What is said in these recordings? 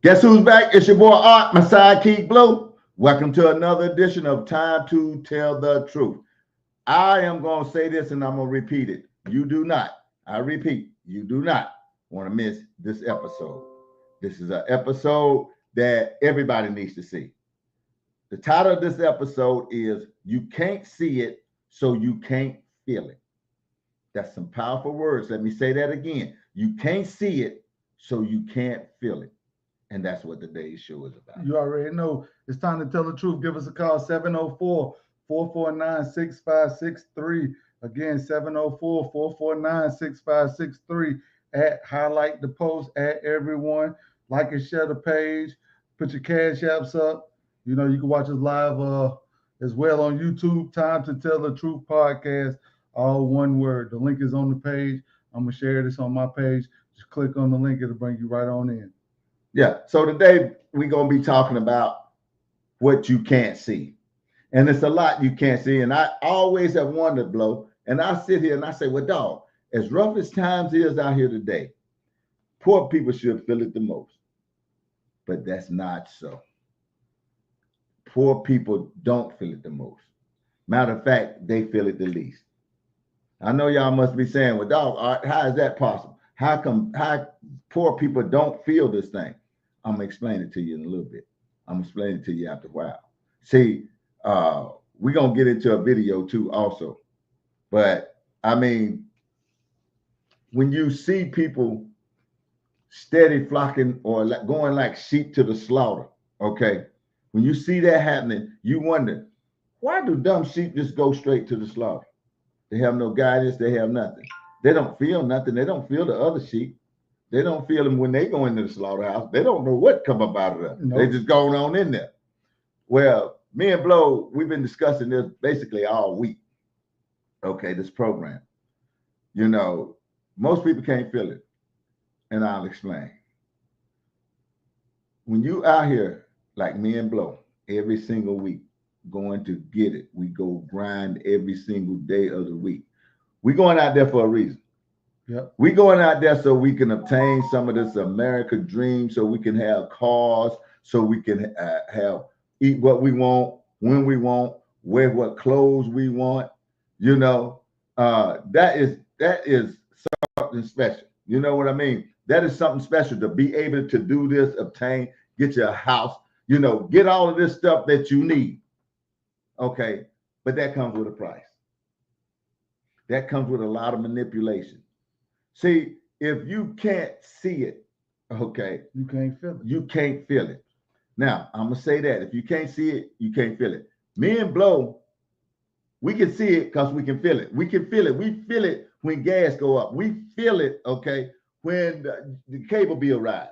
Guess who's back? It's your boy Art, my sidekick Blue. Welcome to another edition of Time to Tell the Truth. I am going to say this and I'm going to repeat it. You do not, I repeat, you do not want to miss this episode. This is an episode that everybody needs to see. The title of this episode is You Can't See It, So You Can't Feel It. That's some powerful words. Let me say that again. You can't see it, so you can't feel it. And that's what today's show is about. You already know. It's time to tell the truth. Give us a call, 704-449-6563. Again, 704-449-6563. Highlight the post, add everyone. Like and share the page. Put your cash apps up. You know, you can watch us live as well on YouTube. Time to Tell the Truth podcast. All one word. The link is on the page. I'm going to share this on my page. Just click on the link. It'll bring you right on in. Yeah, so today we're going to be talking about what you can't see. And it's a lot you can't see. And I always have wondered, Blow, and I sit here and I say, well, dog, as rough as times is out here today, poor people should feel it the most. But that's not so. Poor people don't feel it the most. Matter of fact, they feel it the least. I know y'all must be saying, well, dog, how is that possible? How poor people don't feel this thing? I'm going to explain it to you in a little bit. I'm going to explain it to you after a while. See, we're going to get into a video too also. But, I mean, when you see people steady flocking or going like sheep to the slaughter, okay? When you see that happening, you wonder, why do dumb sheep just go straight to the slaughter? They have no guidance. They have nothing. They don't feel nothing. They don't feel the other sheep. They don't feel them when they go into the slaughterhouse. They don't know what come up out of them. Nope. They just going on in there. Well, me and Blow, we've been discussing this basically all week. Okay, this program. You know, most people can't feel it. And I'll explain. When you out here, like me and Blow, every single week, going to get it. We go grind every single day of the week. We're going out there for a reason. Yep. We're going out there so we can obtain some of this American dream, so we can have cars, so we can eat what we want, when we want, wear what clothes we want. You know, that is something special. You know what I mean? That is something special to be able to do this, obtain, get your house, you know, get all of this stuff that you need. Okay, but that comes with a price. That comes with a lot of manipulation. See, if you can't see it, okay, you can't feel it. You can't feel it. Now, I'm going to say that. If you can't see it, you can't feel it. Me and Blow, we can see it because we can feel it. We can feel it. We feel it when gas go up. We feel it, okay, when the cable bill rise.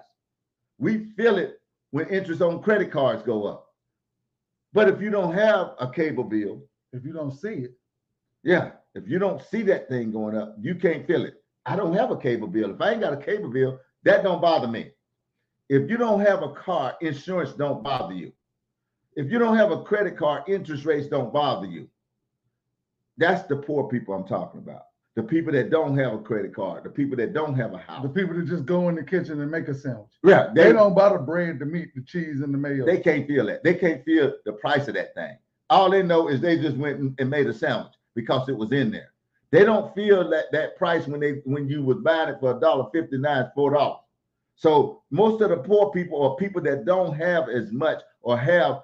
We feel it when interest on credit cards go up. But if you don't have a cable bill, if you don't see it, yeah, if you don't see that thing going up, you can't feel it. I don't have a cable bill. If I ain't got a cable bill, that don't bother me. If you don't have a car, insurance don't bother you. If you don't have a credit card, interest rates don't bother you. That's the poor people I'm talking about. The people that don't have a credit card, the people that don't have a house. The people that just go in the kitchen and make a sandwich. Yeah. They don't buy the bread, the meat, the cheese, and the mayo. They can't feel that. They can't feel the price of that thing. All they know is they just went and made a sandwich because it was in there. They don't feel that price when you was buying it for $1.59, $4. So most of the poor people or people that don't have as much or have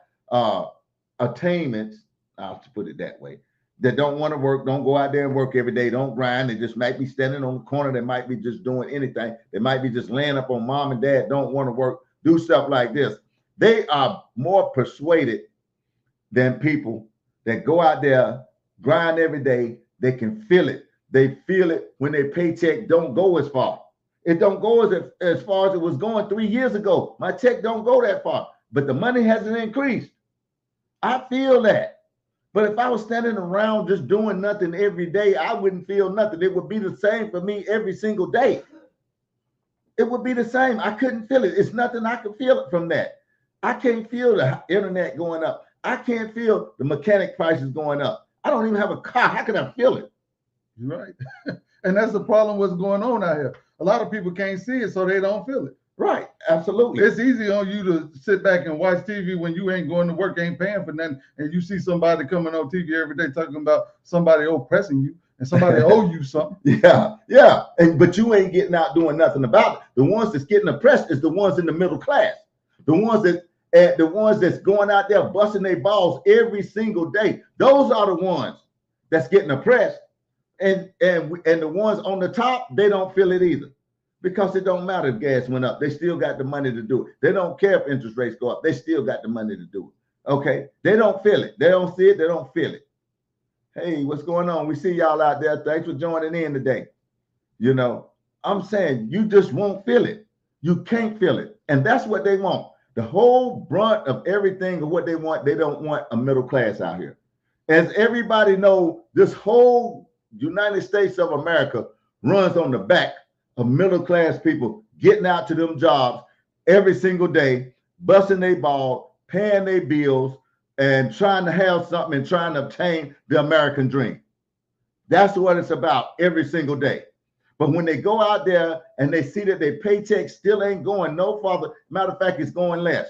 attainments, I'll put it that way, that don't want to work, don't go out there and work every day, don't grind. They just might be standing on the corner. They might be just doing anything. They might be just laying up on mom and dad, don't want to work, do stuff like this. They are more persuaded than people that go out there, grind every day. They can feel it. They feel it when their paycheck don't go as far. It don't go as far as it was going 3 years ago. My check don't go that far, but the money hasn't increased. I feel that. But if I was standing around just doing nothing every day, I wouldn't feel nothing. It would be the same for me every single day. It would be the same. I couldn't feel it. It's nothing I can feel it from that. I can't feel the internet going up. I can't feel the mechanic prices going up. I don't even have a car. How can I feel it? You're right. And that's the problem what's going on out here. A lot of people can't see it, so they don't feel it. Right. Absolutely. It's easy on you to sit back and watch TV when you ain't going to work, ain't paying for nothing, and you see somebody coming on TV every day talking about somebody oppressing you and somebody owe you something. Yeah, yeah. But you ain't getting out doing nothing about it. The ones that's getting oppressed is the ones in the middle class. The ones that's going out there busting their balls every single day. Those are the ones that's getting oppressed. And the ones on the top, they don't feel it either. Because it don't matter if gas went up. They still got the money to do it. They don't care if interest rates go up. They still got the money to do it. Okay? They don't feel it. They don't see it. They don't feel it. Hey, what's going on? We see y'all out there. Thanks for joining in today. You know, I'm saying you just won't feel it. You can't feel it. And that's what they want. The whole brunt of everything of what they want, they don't want a middle class out here. As everybody know, this whole United States of America runs on the back of middle class people getting out to them jobs every single day, busting their ball, paying their bills, and trying to have something and trying to obtain the American dream. That's what it's about every single day. But when they go out there and they see that their paycheck still ain't going no farther, matter of fact, it's going less.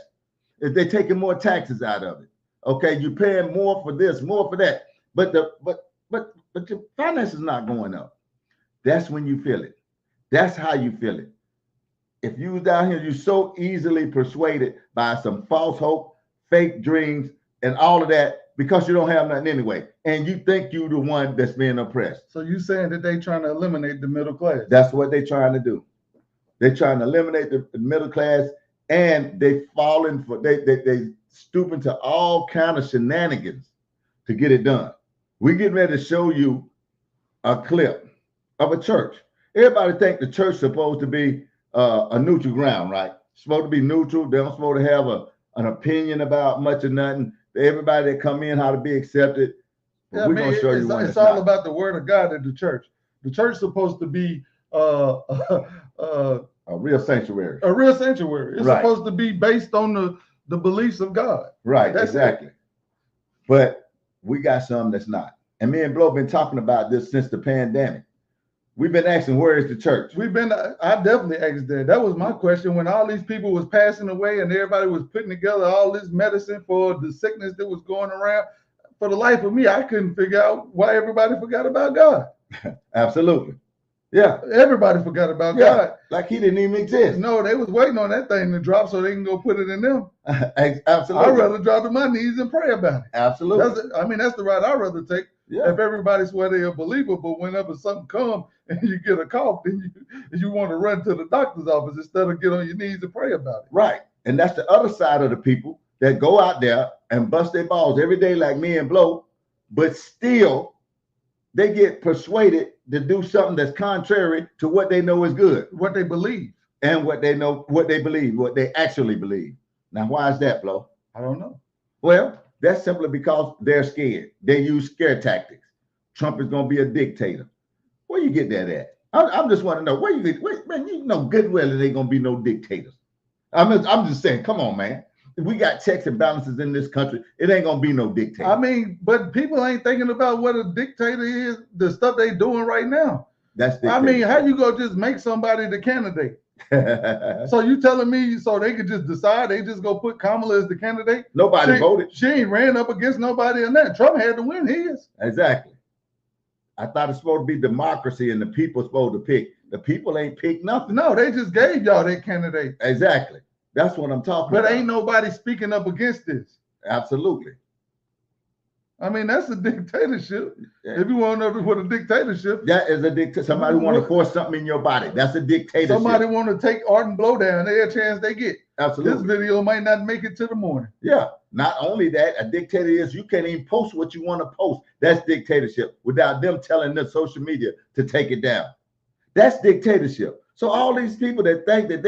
If they're taking more taxes out of it. Okay, you're paying more for this, more for that. But your finances is not going up. That's when you feel it. That's how you feel it. If you was down here, you're so easily persuaded by some false hope, fake dreams, and all of that because you don't have nothing anyway. And you think you're the one that's being oppressed. So you saying that they trying to eliminate the middle class? That's what they're trying to do. They're trying to eliminate the middle class, and they falling for they stooping to all kind of shenanigans to get it done. We're getting ready to show you a clip of a church. Everybody think the church is supposed to be a neutral ground, right? It's supposed to be neutral. They're not supposed to have an opinion about much or nothing. Everybody that come in, how to be accepted. Yeah, we're going to show you one. It's all about the word of God in the church. The church is supposed to be a real sanctuary. A real sanctuary. It's supposed to be based on the beliefs of God. Right, exactly. But we got some that's not. And me and Blo been talking about this since the pandemic. We've been asking, where is the church? I definitely asked that. That was my question when all these people was passing away and everybody was putting together all this medicine for the sickness that was going around. For the life of me, I couldn't figure out why everybody forgot about God. Absolutely. Yeah. Everybody forgot about God. Like he didn't even exist. No, they was waiting on that thing to drop so they can go put it in them. Absolutely. I'd rather drop to my knees and pray about it. Absolutely. That's the route I'd rather take. Yeah. If everybody swear they're a believer, but whenever something comes and you get a cough, then you want to run to the doctor's office instead of get on your knees and pray about it. Right. And that's the other side of the people that go out there and bust their balls every day like me and Blo, but still they get persuaded to do something that's contrary to what they know is good. What they believe. And what they know, what they believe, what they actually believe. Now, why is that, Blo? I don't know. Well, that's simply because they're scared. They use scare tactics. Trump is going to be a dictator. Where you get that at? I'm just want to know where you get. Man, you know good well there ain't going to be no dictators. I'm just saying, come on, man. If we got checks and balances in this country, it ain't going to be no dictator. I mean, but people ain't thinking about what a dictator is, the stuff they doing right now. That's I mean, how you go just make somebody the candidate? So you telling me so they could just decide they just go put Kamala as the candidate? Nobody voted. She ain't ran up against nobody in that. Trump had to win his. Exactly. I thought it's supposed to be democracy and the people supposed to pick. The people ain't picked nothing. No, they just gave y'all that candidate. Exactly. That's what I'm talking about. But ain't nobody speaking up against this. Absolutely. I mean, that's a dictatorship. Yeah. If you want to know what a dictatorship, that is a dictator. Somebody want to force something in your body. That's a dictatorship. Somebody want to take Art and Blow down. Every chance they get. Absolutely. This video might not make it to the morning. Yeah. Not only that, a dictator is you can't even post what you want to post. That's dictatorship without them telling the social media to take it down. That's dictatorship. So all these people that think that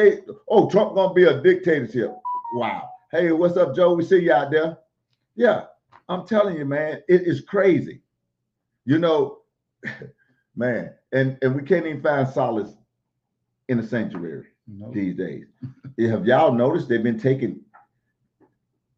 Trump gonna be a dictatorship. Wow. Hey, what's up, Joe? We see you out there. Yeah. I'm telling you, man, it is crazy. You know, man, and we can't even find solace in the sanctuary these days. Have y'all noticed they've been taking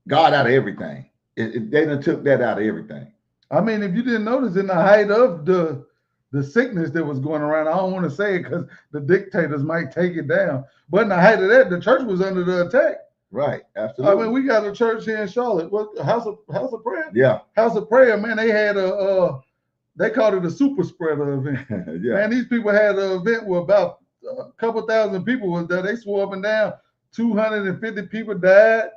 God out of everything? They done took that out of everything. I mean, if you didn't notice, in the height of the the sickness that was going around. I don't want to say it because the dictators might take it down. But in the height of that, the church was under the attack. Right, absolutely. I mean, we got a church here in Charlotte. What House of Prayer? Yeah. House of Prayer, man. They had they called it a super spreader event. Yeah. Man, these people had an event where about a couple thousand people was there. They swore up and down. 250 people died.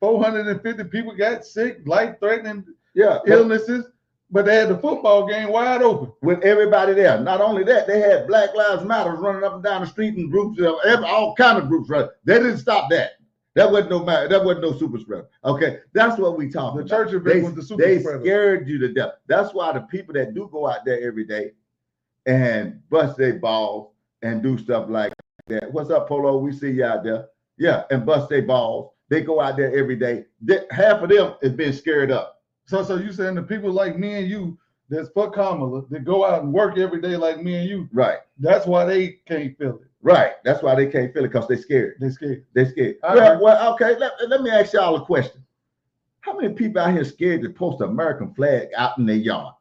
450 people got sick, life-threatening illnesses. But they had the football game wide open with everybody there. Not only that, they had Black Lives Matter running up and down the street in groups, all kind of groups. Right? They didn't stop that. That wasn't no matter. That wasn't no super spreader. Okay, that's what we talking about. The church event was the super spreader. They scared you to death. That's why the people that do go out there every day and bust their balls and do stuff like that. What's up, Polo? We see you out there. Yeah, and bust their balls. They go out there every day. Half of them is being scared up. So you saying the people like me and you that's for Kamala that go out and work every day like me and you. Right. That's why they can't feel it. Right. That's why they can't feel it, because they're scared. They're scared. They're scared. Well, okay. Let me ask y'all a question. How many people out here scared to post an American flag out in their yard?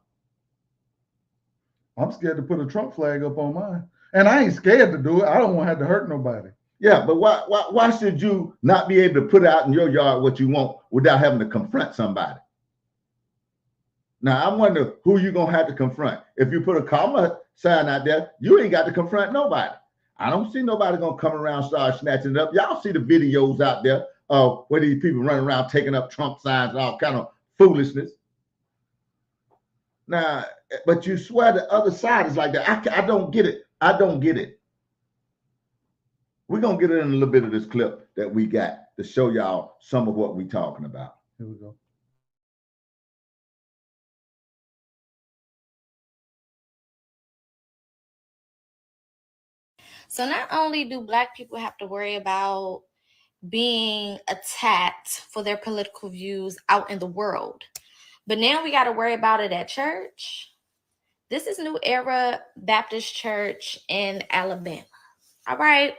I'm scared to put a Trump flag up on mine. And I ain't scared to do it. I don't want to have to hurt nobody. Yeah, but why should you not be able to put out in your yard what you want without having to confront somebody? Now, I wonder who you're going to have to confront. If you put a Kamala sign out there, you ain't got to confront nobody. I don't see nobody going to come around and start snatching it up. Y'all see the videos out there of where these people running around taking up Trump signs and all kind of foolishness. Now, but you swear the other side is like that. I don't get it. I don't get it. We're going to get in a little bit of this clip that we got to show y'all some of what we're talking about. Here we go. So not only do Black people have to worry about being attacked for their political views out in the world, but now we got to worry about it at church. This is New Era Baptist Church in Alabama. All right.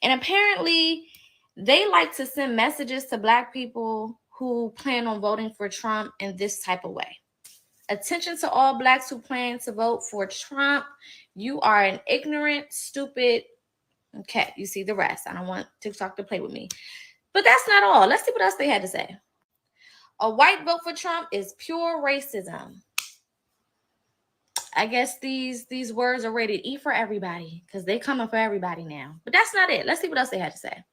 And apparently they like to send messages to Black people who plan on voting for Trump in this type of way. Attention to all Blacks who plan to vote for Trump. You are an ignorant, stupid. Okay, you see the rest. I don't want TikTok to play with me. But that's not all. Let's see what else they had to say. A white vote for Trump is pure racism. I guess these words are rated E for everybody because they coming for everybody now. But that's not it. Let's see what else they had to say.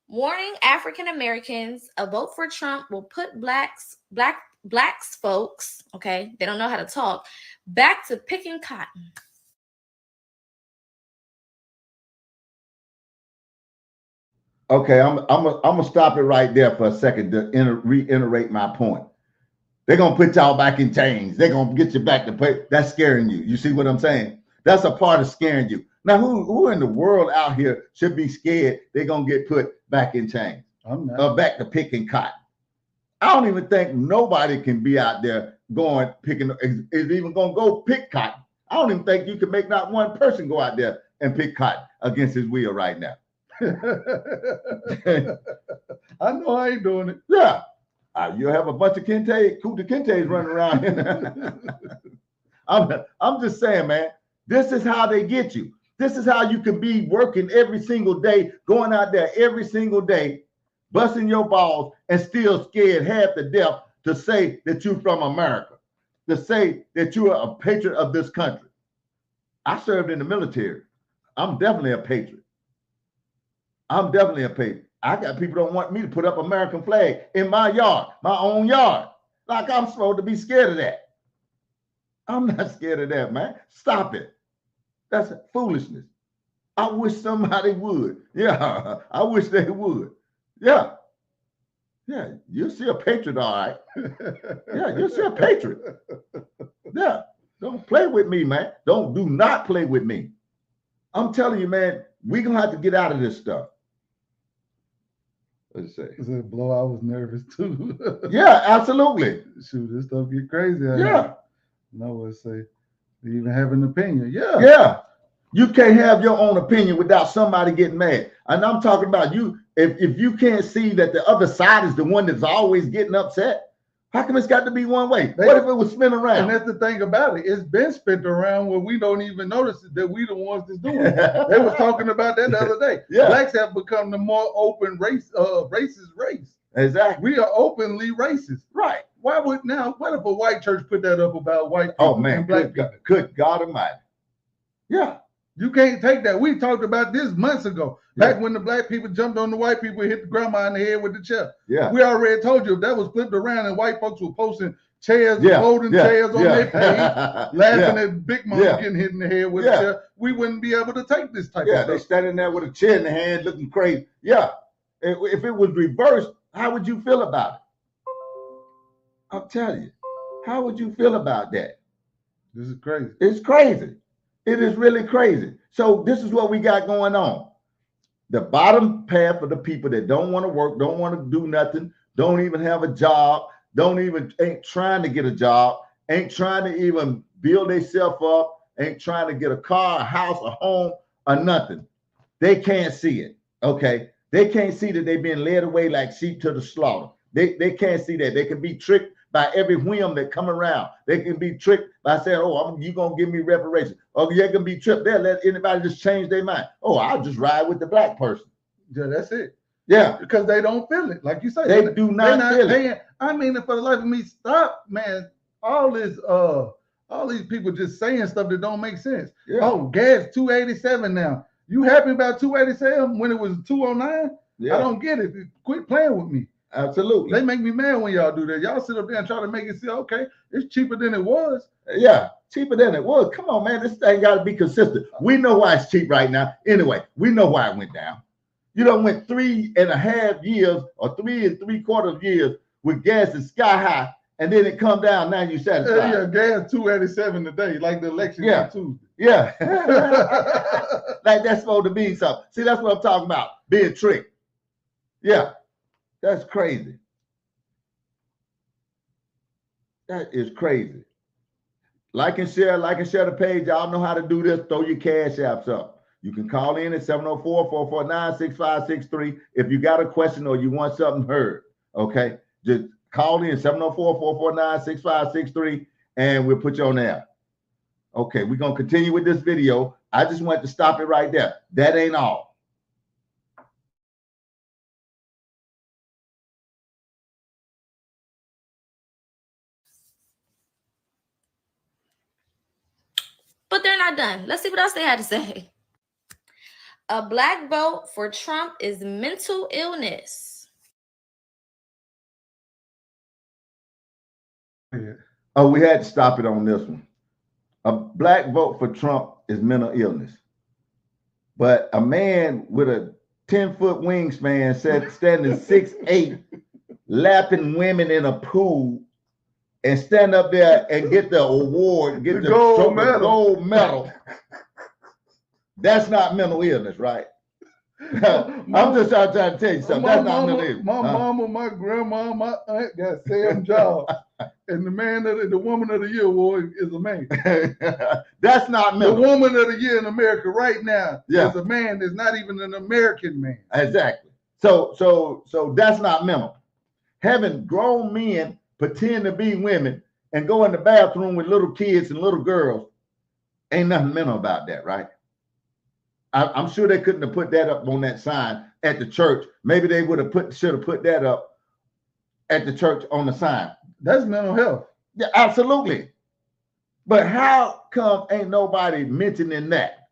Warning African Americans, a vote for Trump will put blacks folks, okay, they don't know how to talk, back to picking cotton. Okay, I'm gonna stop it right there for a second to reiterate my point. They're gonna put y'all back in chains. They're gonna get you back to play. That's scaring you. You see what I'm saying? That's a part of scaring you. Now, who in the world out here should be scared they're gonna get put back in chains? I'm not. Back to picking cotton. I don't even think nobody can be out there going picking, is even gonna go pick cotton. I don't even think you can make not one person go out there and pick cotton against his will right now. I know I ain't doing it. Yeah. You have a bunch of Kunta Kintes running around. I'm just saying, man, this is how they get you. This is how you can be working every single day, going out there every single day, busting your balls and still scared half to death to say that you're from America, to say that you are a patriot of this country. I served in the military. I'm definitely a patriot. I'm definitely a patriot. I got people don't want me to put up American flag in my yard, my own yard. Like I'm supposed to be scared of that. I'm not scared of that, man. Stop it. That's foolishness. I wish somebody would. Yeah, I wish they would. Yeah. Yeah, you'll see a patriot, all right. Yeah, you'll see a patriot. Yeah, don't play with me, man. Do not play with me. I'm telling you, man, we're going to have to get out of this stuff. Let's say. Is it blow? I was nervous too. Yeah, absolutely. Shoot, this stuff get crazy. Yeah. No, let's say you even have an opinion. Yeah. Yeah. You can't have your own opinion without somebody getting mad. And I'm talking about you. If you can't see that the other side is the one that's always getting upset, How come it's got to be one way? They- What if it was spinning And around? that's the thing about it. It's been spent around where we don't even notice it, that we the ones that's doing it. They was talking about that the other day. Yeah. Blacks have become the more open racist race. Exactly. We are openly racist. Right. Why would now? What if a white church put that up about white people Oh man, and black people? good God Almighty. Yeah. You can't take that. We talked about this months ago. Back when the black people jumped on the white people and hit the grandma in the head with the chair. Yeah. We already told you if that was flipped around and white folks were posting chairs, folding chairs on their page, laughing at Big Mama getting hit in the head with a chair, we wouldn't be able to take this type of stuff. They standing there with a chair in the hand looking crazy. Yeah. If it was reversed, how would you feel about it? I'll tell you. How would you feel about that? This is crazy. It's crazy. It is really crazy. So this is what we got going on. The bottom path of the people that don't want to work, don't want to do nothing, don't even have a job, ain't trying to get a job, ain't trying to even build themselves up, ain't trying to get a car, a house, a home, or nothing. They can't see it. Okay. They can't see that they've been led away like sheep to the slaughter. They can't see that. They can be tricked by every whim that come around. They can be tricked by saying, oh, you're going to give me reparations. Or they can be tricked. They'll let anybody just change their mind. Oh, I'll just ride with the black person. Yeah, that's it. Yeah. Because they don't feel it. Like you say. They do not feel it. I mean, for the life of me, stop, man. All these people just saying stuff that don't make sense. Yeah. Oh, gas $2.87 now. You happy about $2.87 when it was $2.09? Yeah. I don't get it. Quit playing with me. Absolutely. They make me mad when y'all do that. Y'all sit up there and try to make it say, okay, it's cheaper than it was. Yeah, cheaper than it was. Come on, man. This thing got to be consistent. We know why it's cheap right now. Anyway, we know why it went down. You done went 3.5 years or 3 3/4 years with gas is sky high, and then it come down. Now you satisfied. Yeah, gas $2.87 today, like the election on Tuesday. Yeah. Like that's supposed to be something. See, that's what I'm talking about. Being tricked. Yeah. That's crazy. That is crazy. Like and share the page. Y'all know how to do this. Throw your cash apps up. You can call in at 704-449-6563 if you got a question or you want something heard. Okay. Just call in 704-449-6563 and we'll put you on there. Okay, we're going to continue with this video. I just want to stop it right there. That ain't all. But they're not done. Let's see what else they had to say. A black vote for Trump is mental illness. Oh, we had to stop it on this one. A black vote for Trump is mental illness. But a man with a 10-foot wingspan standing 6'8", lapping women in a pool and stand up there and get the award, get the gold medal. That's not mental illness, right? I'm just trying to tell you something. That's not mental illness. My mama, my grandma, my aunt got Sam jobs. And the woman of the year award is a man. That's not mental. The woman of the year in America right now is a man that's not even an American man. Exactly. So that's not mental. Having grown men pretend to be women and go in the bathroom with little kids and little girls, ain't nothing mental about that, right? I'm sure they couldn't have put that up on that sign at the church. Maybe they should have put that up at the church on the sign. That's mental health. Yeah, absolutely. But how come ain't nobody mentioning that?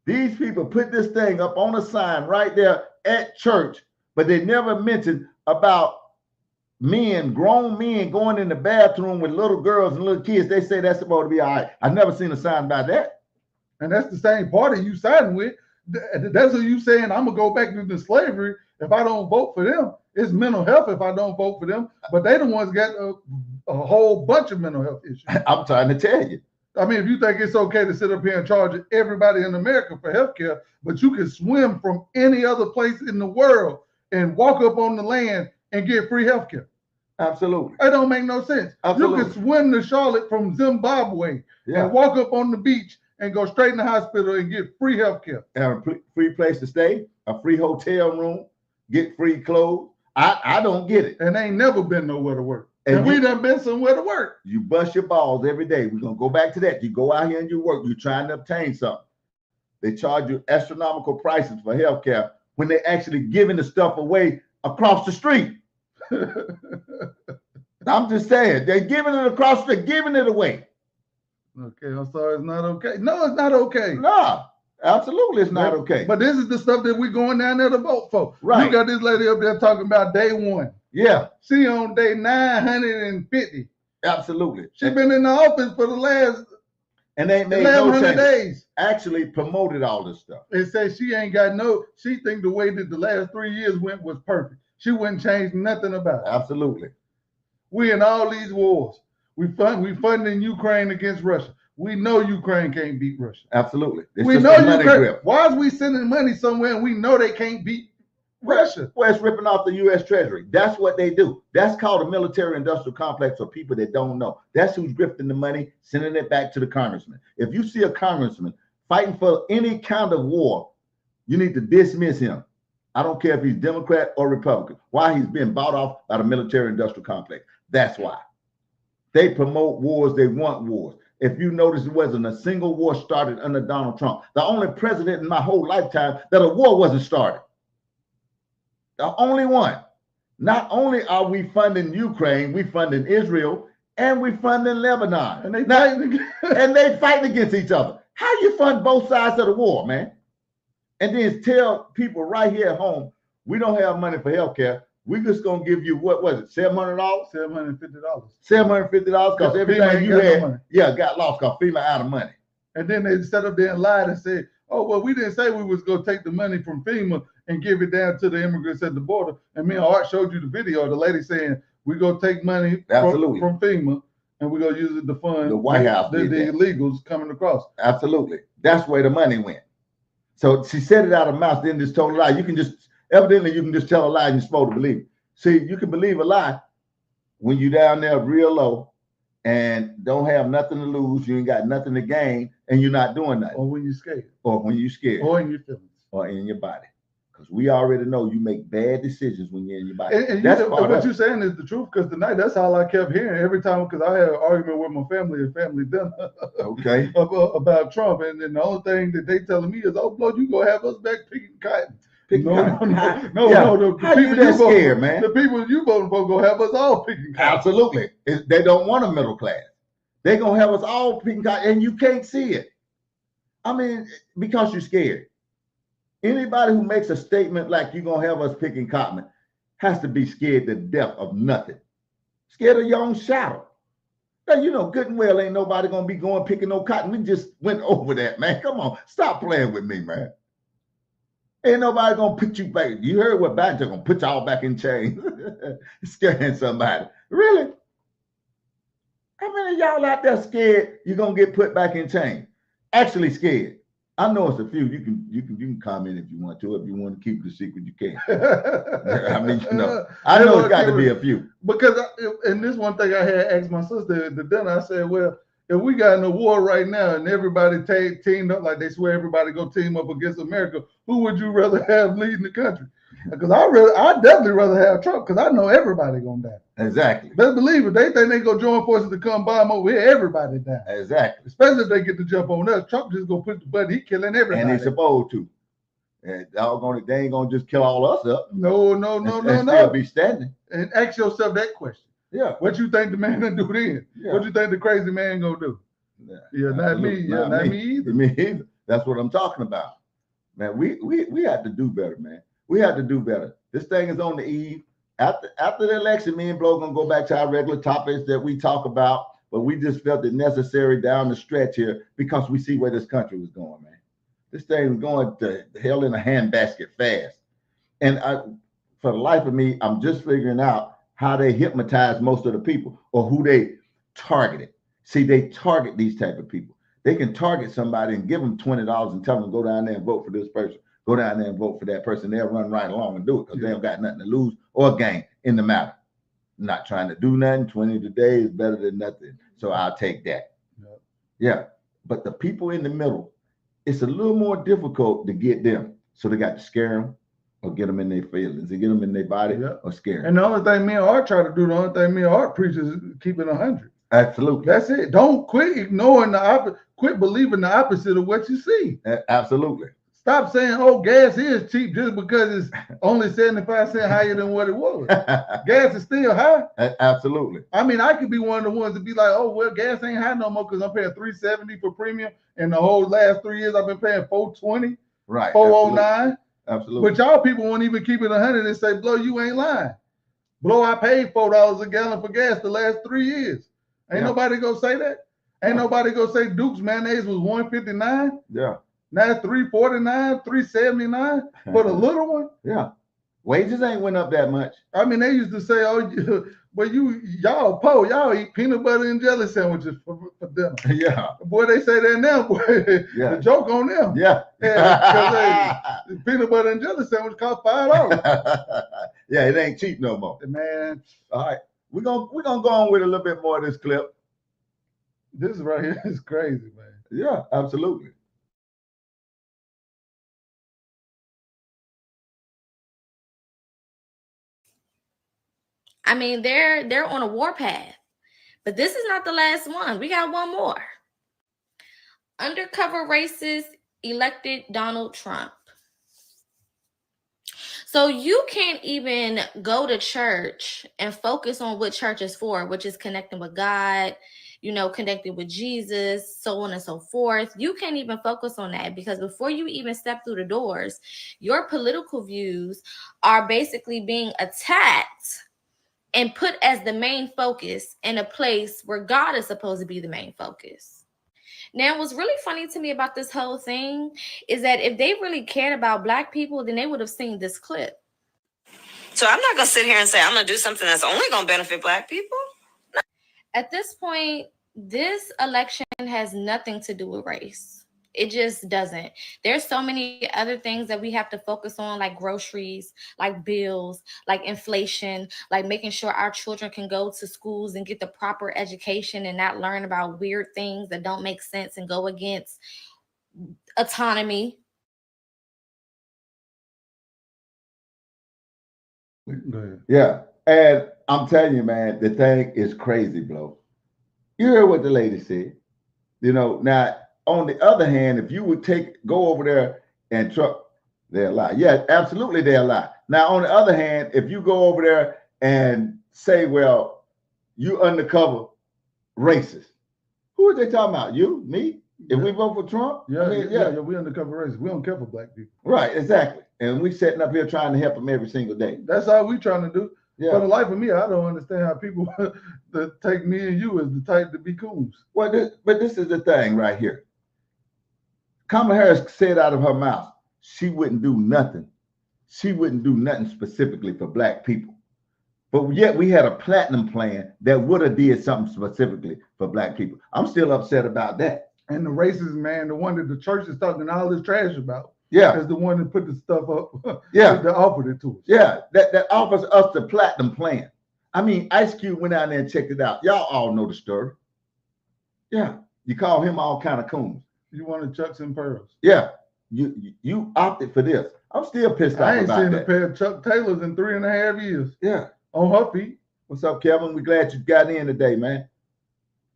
These people put this thing up on a sign right there at church, but they never mentioned about men, grown men going in the bathroom with little girls and little kids. They say that's supposed to be all right. I've never seen a sign about that. And that's the same party you siding with. That's what you saying, I'm going to go back into slavery if I don't vote for them. It's mental health if I don't vote for them. But they the ones got a whole bunch of mental health issues. I'm trying to tell you. I mean, if you think it's okay to sit up here and charge everybody in America for healthcare, but you can swim from any other place in the world and walk up on the land and get free healthcare. Absolutely. That don't make no sense. Absolutely. You can swim to Charlotte from Zimbabwe and walk up on the beach and go straight in the hospital and get free healthcare. And a free place to stay, a free hotel room, get free clothes. I don't get it. And they ain't never been nowhere to work. And we done been somewhere to work. You bust your balls every day. We're going to go back to that. You go out here and you work. You're trying to obtain something. They charge you astronomical prices for healthcare when they're actually giving the stuff away across the street. I'm just saying, they're giving it across the street, giving it away. Okay, I'm sorry, it's not okay. No, it's not okay. No, absolutely, it's not okay. But this is the stuff that we're going down there to vote for. Right. You got this lady up there talking about day one. Yeah. She on day 950. Absolutely. She been in the office for the last and they made 1,100 days. Actually promoted all this stuff. It says she ain't got she think the way that the last 3 years went was perfect. She wouldn't change nothing about it. Absolutely. We in all these wars. We funding Ukraine against Russia. We know Ukraine can't beat Russia. Absolutely. We know Ukraine. Why is we sending money somewhere and we know they can't beat Russia? Well, it's ripping off the U.S. Treasury. That's what they do. That's called a military-industrial complex for people that don't know. That's who's grifting the money, sending it back to the congressman. If you see a congressman fighting for any kind of war, you need to dismiss him. I don't care if he's Democrat or Republican. Why? He's being bought off by the military-industrial complex. That's why. They promote wars. They want wars. If you notice, it wasn't a single war started under Donald Trump. The only president in my whole lifetime that a war wasn't started. The only one. Not only are we funding Ukraine, we funding Israel, and we funding Lebanon. And they fighting against each other. How you fund both sides of the war, man? And then tell people right here at home, we don't have money for healthcare. We're just gonna give you, what was it, $700? $750. $750 because everything you had, got lost because FEMA out of money. And then they set up there and lied and said, oh, well, we didn't say we was gonna take the money from FEMA and give it down to the immigrants at the border. And me and Art showed you the video of the lady saying, we're gonna take money from FEMA and we're gonna use it to fund the White House, the illegals coming across. Absolutely. That's where the money went. So she said it out of mouth, then just told a lie. You can just tell a lie and you're supposed to believe it. See, you can believe a lie when you're down there real low and don't have nothing to lose, you ain't got nothing to gain, and you're not doing nothing. Or when you're scared. Or when you're scared. Or in your feelings. Or in your body. Because we already know you make bad decisions when you're in your body. And what you're saying is the truth, because tonight that's all I kept hearing every time, because I had an argument with my family at family dinner. Okay. about Trump. And then the only thing that they telling me is, oh, Flo, you gonna have us back picking cotton. No, the How you that scared, man? The people you voting for gonna have us all picking cotton. Absolutely. They don't want a middle class. They're gonna have us all picking cotton, and you can't see it. I mean, because you're scared. Anybody who makes a statement like you're gonna have us picking cotton has to be scared to death of nothing. Scared of your own shadow. Now, you know good and well ain't nobody gonna be going picking no cotton. We just went over that, man. Come on, stop playing with me, man. Ain't nobody gonna put you back. You heard what Biden's gonna put y'all back in chains. Scaring somebody. Really? How many of y'all out there scared you're gonna get put back in chains? Actually scared. I know it's a few. You can comment if you want to. If you want to keep it a secret, you can. I mean, you know, I know it's got to be a few. Because and this one thing I had asked my sister at the dinner. I said, well, if we got in a war right now and everybody teamed up like they swear everybody go team up against America, who would you rather have leading the country? Because I'd definitely rather have Trump, because I know everybody gonna die. Exactly. Best believe it. They think they gonna join forces to come bomb over here. Everybody die. Exactly. Especially if they get to jump on us. Trump just gonna push the button. He killing everybody. And he's supposed to. And they ain't gonna just kill all us up. No. Still be standing. And ask yourself that question. Yeah. What you think the man gonna do then? Yeah. What you think the crazy man gonna do? Yeah, not me. Yeah, not me either. Me either. That's what I'm talking about. Man, we have to do better, man. We have to do better. This thing is on the eve. After the election, me and Flo gonna go back to our regular topics that we talk about, but we just felt it necessary down the stretch here because we see where this country was going, man. This thing was going to hell in a handbasket fast. And for the life of me, I'm just figuring out how they hypnotize most of the people or who they targeted. See, they target these type of people. They can target somebody and give them $20 and tell them go down there and vote for this person. Go down there and vote for that person. They'll run right along and do it because they don't got nothing to lose or gain in the matter. Not trying to do nothing. 20 today is better than nothing. So I'll take that. Yeah. But the people in the middle, it's a little more difficult to get them. So they got to scare them. or get them in their feelings, or get them in their body, or scare them. And the only thing me and Art try to do, the only thing me and Art preach is keep it 100. Absolutely. That's it. Don't quit ignoring the opposite. Quit believing the opposite of what you see. Absolutely. Stop saying, oh, gas is cheap just because it's only 75 cents higher than what it was. Gas is still high. Absolutely. I mean, I could be one of the ones to be like, oh, well, gas ain't high no more because I'm paying $3.70 for premium. And the whole last 3 years I've been paying $4.20, right? $4.09. Absolutely. But y'all people won't even keep it 100 and say, Blow, you ain't lying. Blow, I paid $4 a gallon for gas the last 3 years. Ain't nobody gonna say that. Ain't nobody gonna say Duke's mayonnaise was $1.59. Yeah. Now it's $3.49, $3.79 for the little one. Yeah. Wages ain't went up that much. I mean, they used to say, oh, but y'all poor, y'all eat peanut butter and jelly sandwiches for dinner. Yeah. Boy, they say that now, boy. The joke on them. Yeah. Because peanut butter and jelly sandwich cost $5. Yeah, it ain't cheap no more. Man. All right. We're gonna go on with a little bit more of this clip. This right here is crazy, man. Yeah, absolutely. I mean, they're on a warpath, but this is not the last one. We got one more. Undercover racists elected Donald Trump. So you can't even go to church and focus on what church is for, which is connecting with God, connecting with Jesus, so on and so forth. You can't even focus on that because before you even step through the doors, your political views are basically being attacked and put as the main focus in a place where God is supposed to be the main focus. Now, what's really funny to me about this whole thing is that if they really cared about Black people, then they would have seen this clip. So I'm not going to sit here and say I'm going to do something that's only going to benefit Black people. No. At this point, this election has nothing to do with race. It just doesn't. There's so many other things that we have to focus on, like groceries, like bills, like inflation, like making sure our children can go to schools and get the proper education and not learn about weird things that don't make sense and go against autonomy. Yeah. And I'm telling you, man, the thing is crazy, Blow. You heard what the lady said. Now, on the other hand, if you would go over there and Trump, they'll lie. Yeah, absolutely, they'll lie. Now, on the other hand, if you go over there and say, well, you undercover racist, who are they talking about? You, me? If we vote for Trump? Yeah, we undercover racist. We don't care for Black people. Right, exactly. And we sitting up here trying to help them every single day. That's all we trying to do. Yeah. For the life of me, I don't understand how people that take me and you as the type to be coons. Well, but this is the thing right here. Kamala Harris said out of her mouth, she wouldn't do nothing. She wouldn't do nothing specifically for Black people. But yet we had a platinum plan that would have did something specifically for Black people. I'm still upset about that. And the racist man, the one that the church is talking all this trash about. Yeah. Is the one that put the stuff up. Yeah. That offered it to us. Yeah. That offers us the platinum plan. I mean, Ice Cube went out there and checked it out. Y'all all know the story. Yeah. You call him all kind of coons. You wanted Chucks and pearls. Yeah. You opted for this. I'm still pissed off about that. I ain't seen a pair of Chuck Taylors in 3.5 years. Yeah. On her feet. What's up, Kevin? We're glad you got in today, man.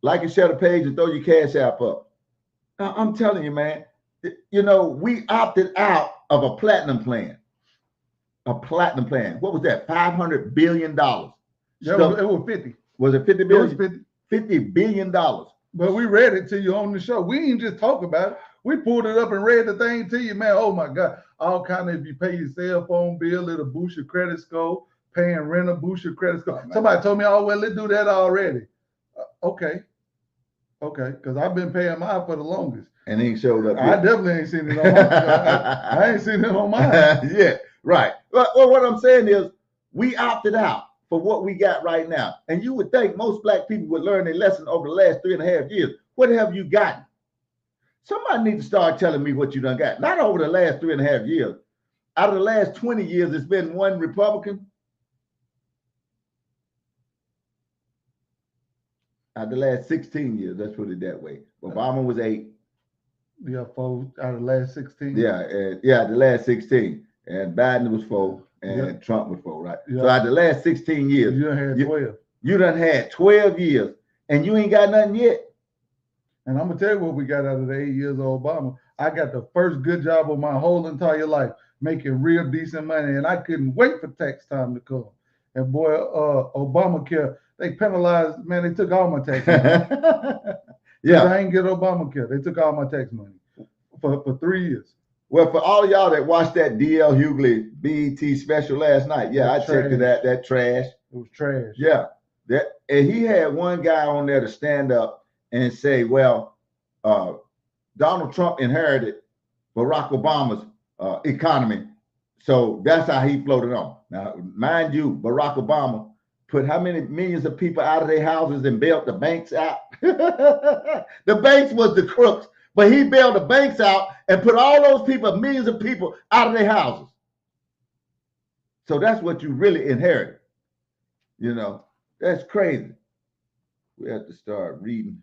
Like and share the page and throw your Cash App up. I'm telling you, man, we opted out of a platinum plan. A platinum plan. What was that? $500 billion. Yeah, it was 50. Was it 50 billion? It was 50. $50 billion. But we read it to you on the show. We didn't just talk about it. We pulled it up and read the thing to you, man. Oh my God. All kind of, if you pay your cell phone bill, it'll boost your credit score. Paying rent will boost your credit score. Somebody told me, oh, well, let's do that already. Okay. Okay. Because I've been paying mine for the longest. And he showed up. I definitely ain't seen it on mine. I ain't seen it on mine. Yeah, right. Well, what I'm saying is we opted out for what we got right now. And you would think most Black people would learn their lesson over the last 3.5 years. What have you gotten? Somebody needs to start telling me what you done got. Not over the last 3.5 years. Out of the last 20 years, it's been one Republican. Out of the last 16 years, let's put it that way. Obama was 8. Yeah, 4 out of the last 16. Yeah, the last 16. and Biden was 4, and Yeah. Trump was 4, right? Yeah. So out the last 16 years, You done had 12. you done had 12 years, and you ain't got nothing yet. And I'm gonna tell you what we got out of the 8 years of Obama. I got the first good job of my whole entire life, making real decent money, and I couldn't wait for tax time to come. And boy, Obamacare, they penalized, man, they took all my tax money. Yeah. I ain't get Obamacare. They took all my tax money for 3 years. Well, for all y'all that watched that D.L. Hughley BET special last night, yeah, I checked it out. That trash. It was trash. Yeah. And he had one guy on there to stand up and say, well, Donald Trump inherited Barack Obama's economy. So that's how he floated on. Now, mind you, Barack Obama put how many millions of people out of their houses and bailed the banks out? The banks was the crooks, but he bailed the banks out and put all those people, millions of people, out of their houses. So that's what you really inherited. You know, that's crazy. We have to start reading.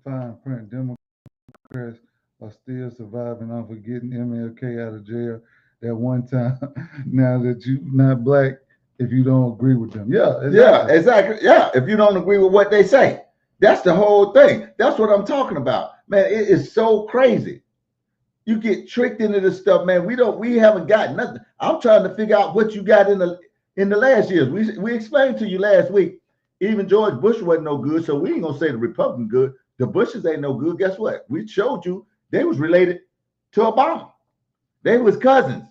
Fine print. Democrats are still surviving off of getting MLK out of jail that one time. Now that you not black, if you don't agree with them. Yeah, exactly. Yeah, exactly. Yeah, if you don't agree with what they say. That's the whole thing. That's what I'm talking about. Man, it is so crazy. You get tricked into this stuff, man. We haven't got nothing. I'm trying to figure out what you got in the last years. We explained to you last week, even George Bush wasn't no good, so we ain't gonna say the Republican good. The Bushes ain't no good. Guess what? We showed you they was related to Obama. They was cousins.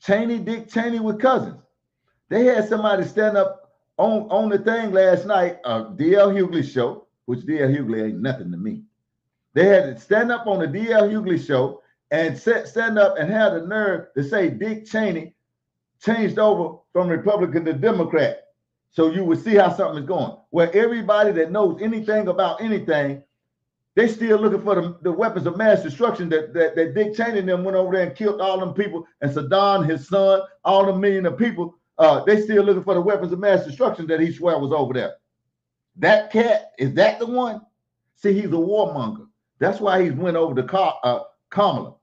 Dick Cheney was cousins. They had somebody stand up on the thing last night, D.L. Hughley show, which D.L. Hughley ain't nothing to me. They had to stand up on the D.L. Hughley show and stand up and have the nerve to say Dick Cheney changed over from Republican to Democrat. So you would see how something is going. Where everybody that knows anything about anything, they still looking for the weapons of mass destruction that Dick Cheney and them went over there and killed all them people, and Saddam, his son, all the million of people. They still looking for the weapons of mass destruction that he swear was over there. That cat, is that the one? See, he's a warmonger. That's why he's went over to Kamala.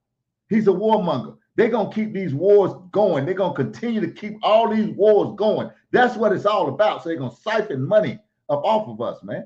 He's a warmonger. They're going to keep these wars going. They're going to continue to keep all these wars going. That's what it's all about. So they're going to siphon money up off of us, man.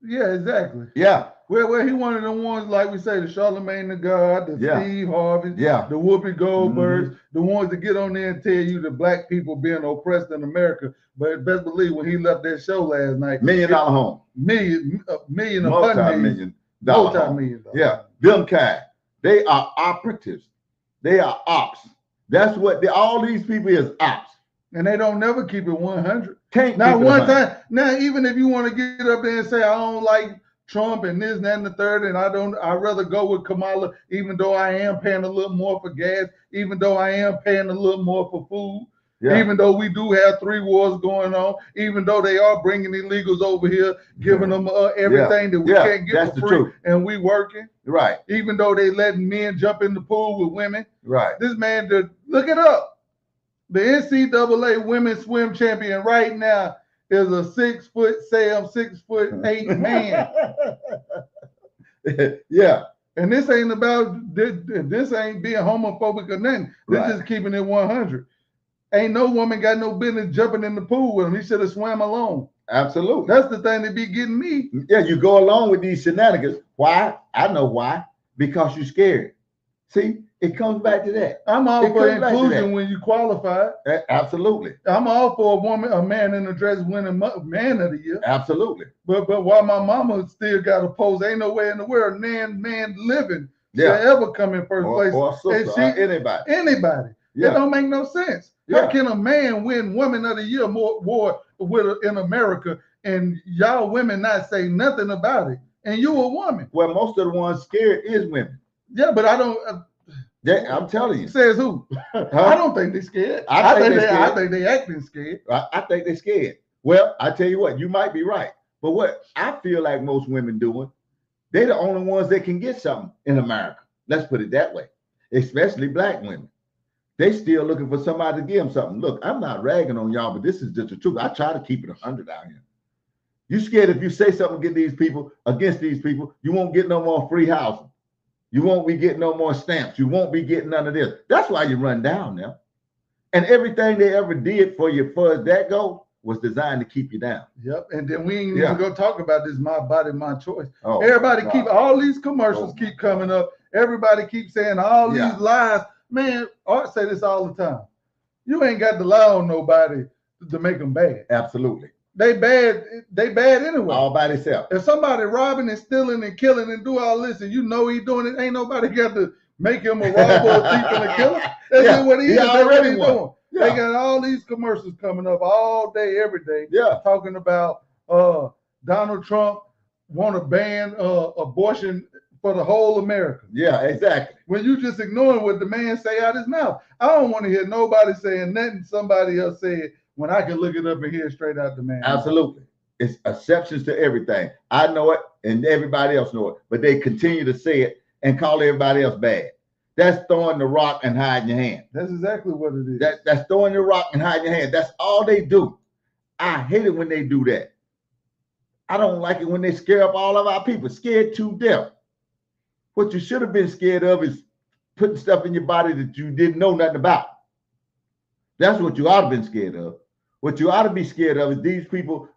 Yeah, exactly. Yeah. Where he one of the ones, like we say, the Charlemagne the God, the Steve Harvey, yeah, the Whoopi Goldbergs, the ones that get on there and tell you that black people being oppressed in America. But best believe when he left that show last night, $1 million home, million multi-million dollar. Yeah, them kind. They are operatives. They are ops. That's what all these people is, ops. And they don't never keep it 100. Can't not keep one time. Now, even if you want to get up there and say I don't like Trump and this, that, and the third, and I'd rather go with Kamala, even though I am paying a little more for gas, even though I am paying a little more for food, even though we do have 3 wars going on, even though they are bringing illegals over here, giving them everything that we can't get for free, and we working. Right. Even though they letting men jump in the pool with women. Right. This man, look it up. The NCAA women's swim champion right now is a 6'8" man. Yeah. And this ain't about this ain't being homophobic or nothing. This is keeping it 100. Ain't no woman got no business jumping in the pool with him. He should have swam alone. Absolutely. That's the thing that be getting me. Yeah, you go along with these shenanigans. Why? I know why. Because you're scared. See, it comes back to that. I'm all for inclusion when you qualify. Absolutely. I'm all for a man in a dress winning man of the year. Absolutely. But while my mama still got a post, ain't no way in the world man living should ever come in first place. Or sister, anybody. Anybody. Yeah. It don't make no sense. How can a man win Woman of the Year war in America and y'all women not say nothing about it? And you a woman. Well, most of the ones scared is women. Yeah, but I don't. I'm telling you. Says who? Huh? I don't think they're scared. I think they acting scared. I think they're scared. Well, I tell you what, you might be right. But what I feel like most women doing, they're the only ones that can get something in America. Let's put it that way. Especially black women. They still looking for somebody to give them something. Look, I'm not ragging on y'all, but this is just the truth. I try to keep it 100 out here. You scared if you say something against these people, you won't get no more free housing. You won't be getting no more stamps. You won't be getting none of this. That's why you run down now. And everything they ever did for you for that go was designed to keep you down. Yep. And then we ain't even gonna talk about this my body, my choice. Oh, everybody keep all these commercials keep coming up. Everybody keeps saying all these lies. Man, Art say this all the time. You ain't got to lie on nobody to make them bad. Absolutely. They bad anyway. All by themselves. If somebody robbing and stealing and killing and do all this and you know he doing it, ain't nobody got to make him a robber, a thief, and a killer. That's just what he is. That's what he's doing. Yeah. They got all these commercials coming up all day, every day, talking about Donald Trump want to ban abortion for the whole America. Yeah, exactly. When you just ignoring what the man say out his mouth. I don't want to hear nobody saying nothing somebody else said when I can look it up and hear it straight out the man. Absolutely. It's exceptions to everything. I know it and everybody else know it, but they continue to say it and call everybody else bad. That's throwing the rock and hiding your hand. That's exactly what it is. That's throwing the rock and hiding your hand. That's all they do. I hate it when they do that. I don't like it when they scare up all of our people, scared to death. What you should have been scared of is putting stuff in your body that you didn't know nothing about. That's what you ought to have been scared of. What you ought to be scared of is these people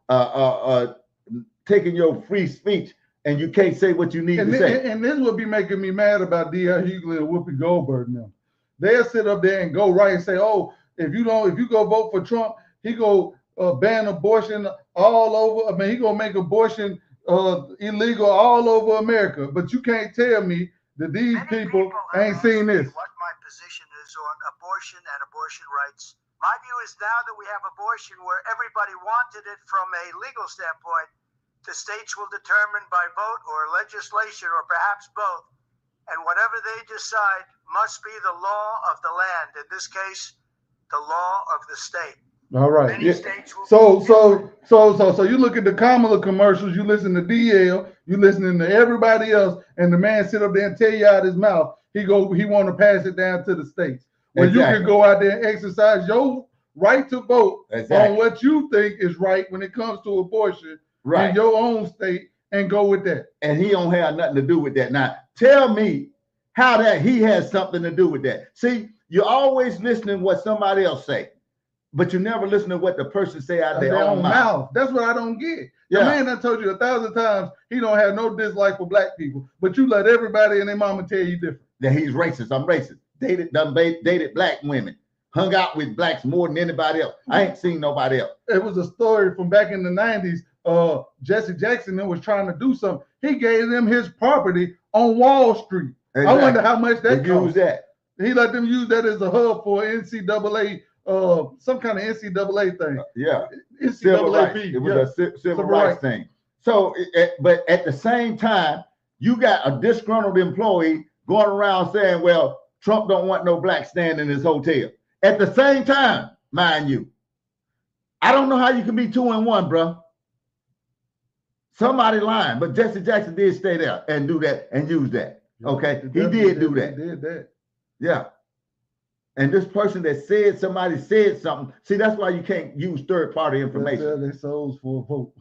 taking your free speech and you can't say what you need to say. And this would be making me mad about D.L. Hughley and Whoopi Goldberg now. They'll sit up there and go right and say, oh, if you go vote for Trump, he go ban abortion all over. I mean, he gonna make abortion illegal all over America. But you can't tell me that these people ain't seen this. What my position is on abortion and abortion rights. My view is now that we have abortion where everybody wanted it from a legal standpoint, the states will determine by vote or legislation or perhaps both. And whatever they decide must be the law of the land. In this case, the law of the state. All right. Many states will so you look at the Kamala commercials, you listen to DL, you listening to everybody else, and the man sit up there and tell you out his mouth, he want to pass it down to the states. When you can go out there and exercise your right to vote on what you think is right when it comes to abortion in your own state and go with that. And he don't have nothing to do with that. Now, tell me how that he has something to do with that. See, you're always listening to what somebody else say, but you never listen to what the person say out their own mouth. That's what I don't get. The man I told you 1,000 times he don't have no dislike for black people, but you let everybody and their mama tell you different. That he's racist. I'm racist. Dated black women, hung out with blacks more than anybody else. I ain't seen nobody else. It was a story from back in the 90s. Jesse Jackson was trying to do something. He gave them his property on Wall Street. Exactly. I wonder how much that cost. He let them use that as a hub for NCAA, some kind of NCAA thing. NCAA. It was a civil rights thing. So, but at the same time, you got a disgruntled employee going around saying, well, Trump don't want no black staying in his hotel. At the same time, mind you, I don't know how you can be 2 and 1, bro. Somebody lying, but Jesse Jackson did stay there and do that and use that. Okay, he did do that. He did that. Yeah. And this person that somebody said something. See, that's why you can't use third-party information. Sell their souls for a vote.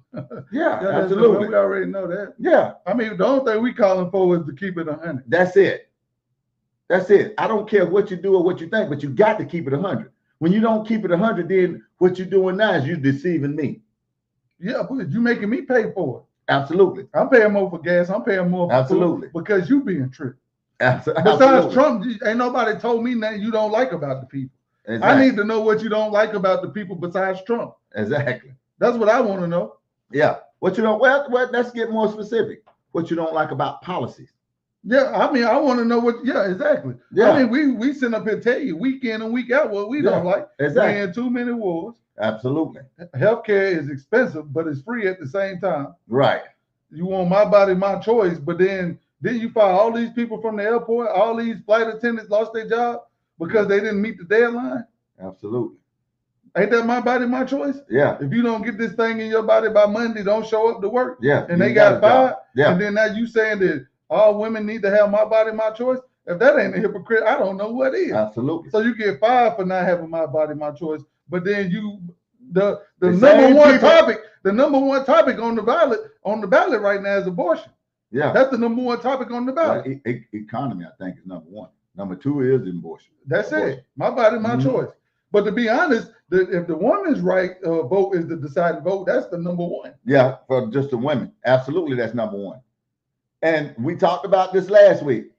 Yeah, absolutely. We already know that. Yeah. I mean, the only thing we calling for is to keep it 100. That's it. That's it. I don't care what you do or what you think, but you got to keep it 100. When you don't keep it 100, then what you're doing now is you're deceiving me. Yeah, but you're making me pay for it. Absolutely. I'm paying more for gas. I'm paying more for food because you being tricked. Besides Trump, ain't nobody told me nothing you don't like about the people. Exactly. I need to know what you don't like about the people besides Trump. Exactly. That's what I want to know. Yeah. What you don't, well, let's get more specific. What you don't like about policies. Yeah, I mean, I want to know what, exactly. Yeah. I mean, we sit up here and tell you week in and week out what we don't like. Exactly. We're in too many wars. Absolutely. Healthcare is expensive, but it's free at the same time. Right. You want my body, my choice, but then you fire all these people from the airport, all these flight attendants lost their job because they didn't meet the deadline? Absolutely. Ain't that my body, my choice? Yeah. If you don't get this thing in your body by Monday, don't show up to work. Yeah. And they got fired. Yeah. And then now you saying that all women need to have my body, my choice. If that ain't a hypocrite, I don't know what is. Absolutely. So you get fired for not having my body, my choice. But then the number one topic the number one topic on the ballot right now is abortion. Yeah. That's the number one topic on the ballot. Economy, I think, is number one. Number two is abortion. That's it. My body, my choice. But to be honest, if the woman's right vote is the deciding vote, that's the number one. Yeah, for just the women. Absolutely, that's number one. And we talked about this last week.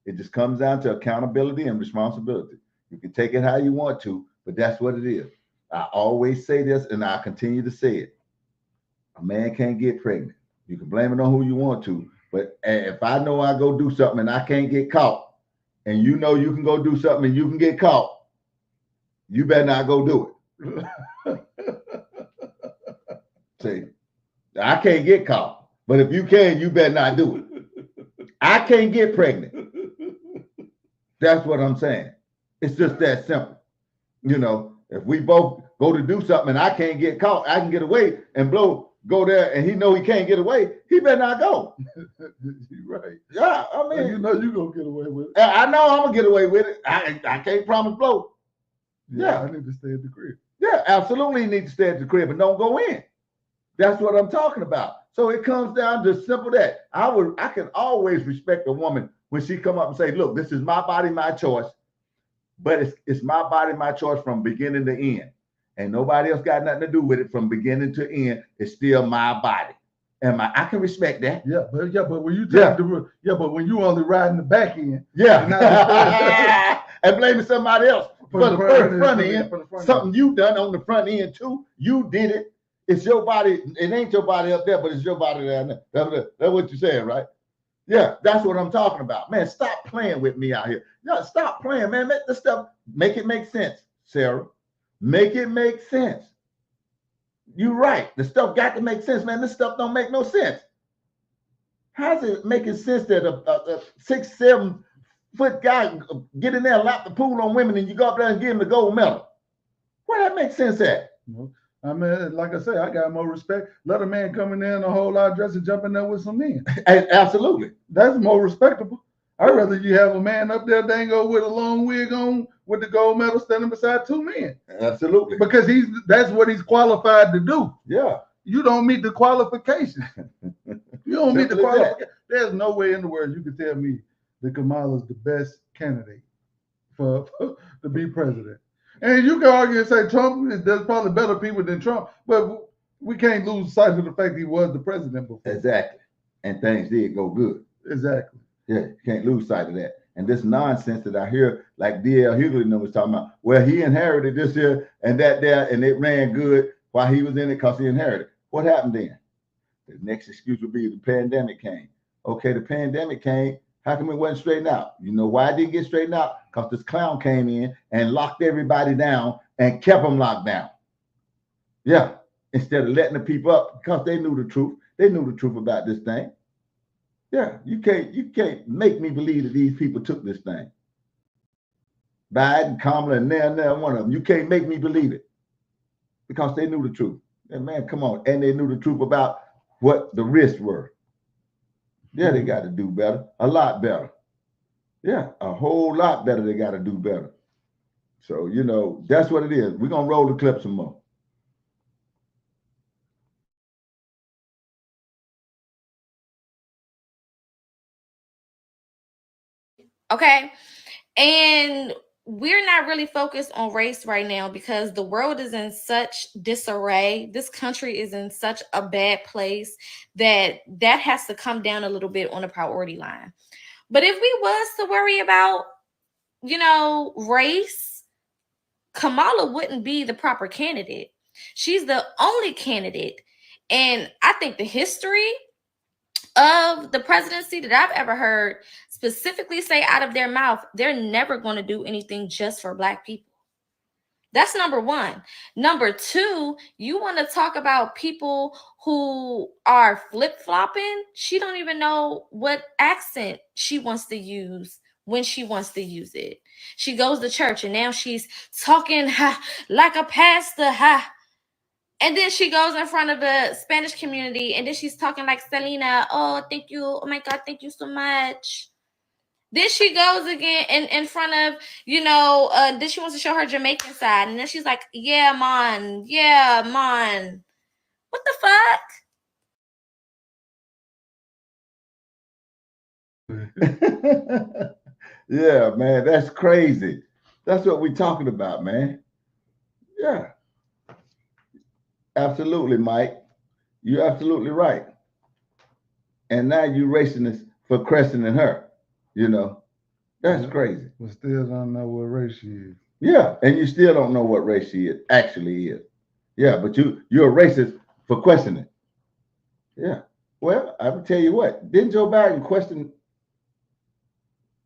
It just comes down to accountability and responsibility. You can take it how you want to, but that's what it is. I always say this, and I continue to say it. A man can't get pregnant. You can blame it on who you want to, but if I know I go do something and I can't get caught, and you know you can go do something and you can get caught, you better not go do it. See, I can't get caught, but if you can, you better not do it. I can't get pregnant. That's what I'm saying. It's just that simple. You know, if we both go to do something and I can't get caught, I can get away, and Blow go there and he know he can't get away, he better not go. You're right. Yeah, I mean, you know you're going to get away with it. I know I'm going to get away with it. I can't promise Blow. Yeah, I need to stay at the crib. Yeah, absolutely you need to stay at the crib and don't go in. That's what I'm talking about. So it comes down to simple that. I can always respect a woman when she come up and say, look, this is my body, my choice, but it's my body, my choice from beginning to end. And nobody else got nothing to do with it from beginning to end. It's still my body. And I can respect that. Yeah, but when you take but when you only riding the back end. Yeah. And blaming somebody else for the front end. Something you done on the front end too. You did it. It's your body. It ain't your body up there, but it's your body down there. That's what you're saying, right? Yeah, that's what I'm talking about. Man, stop playing with me out here. Yeah, stop playing, man. Make this stuff, make it make sense, Sarah. Make it make sense. You're right. The stuff got to make sense, man. This stuff don't make no sense. How's it making sense that a 6'7" foot guy get in there and lap the pool on women and you go up there and give him the gold medal? Where that make sense at? I mean, like I say, I got more respect. Let a man come in there in a whole lot of dress and jump in there with some men. Absolutely. That's more respectable. I'd rather you have a man up there dango with a long wig on with the gold medal standing beside two men. Absolutely. Because that's what he's qualified to do. Yeah. You don't meet the qualifications. You don't meet the qualifications. There's no way in the world you can tell me that Kamala's the best candidate for to be president. And you can argue and say Trump, there's probably better people than Trump, but we can't lose sight of the fact he was the president before. Exactly. And things did go good. Exactly. Yeah, you can't lose sight of that. And this nonsense that I hear, like D.L. Hughley was talking about, well, he inherited this here and that there, and it ran good while he was in it because he inherited. What happened then? The next excuse would be the pandemic came. Okay, the pandemic came. How come it wasn't straightened out? You know why it didn't get straightened out? Because this clown came in and locked everybody down and kept them locked down. Yeah, instead of letting the people up because they knew the truth. They knew the truth about this thing. Yeah, you can't make me believe that these people took this thing. Biden, Kamala, and now one of them. You can't make me believe it because they knew the truth. And man, come on. And they knew the truth about what the risks were. Yeah, they got to do better, a lot better. Yeah, a whole lot better. They got to do better. So, you know, that's what it is. We're going to roll the clip some more. Okay. And we're not really focused on race right now because the world is in such disarray. This country is in such a bad place that has to come down a little bit on the priority line. But if we was to worry about, you know, race, Kamala wouldn't be the proper candidate. She's the only candidate. And I think the history of the presidency that I've ever heard specifically say out of their mouth, they're never going to do anything just for Black people. That's number one. Number two, you want to talk about people who are flip-flopping. She don't even know what accent she wants to use when she wants to use it. She goes to church and now she's talking like a pastor. And then she goes in front of the Spanish community and then she's talking like Selena. Oh, thank you. Oh my God, thank you so much. Then she goes again in front of, you know, then she wants to show her Jamaican side. And then she's like, yeah, man. What What the fuck? Yeah, man, that's crazy. That's what we're talking about, man. Yeah, absolutely, Mike. You're absolutely right. And now you're racing this for questioning her. You know, that's Yeah. crazy. But still don't know what race she is. Yeah, and you still don't know what race she actually is. Yeah, but you're a racist for questioning. Yeah. Well, I will tell you what. Didn't Joe Biden question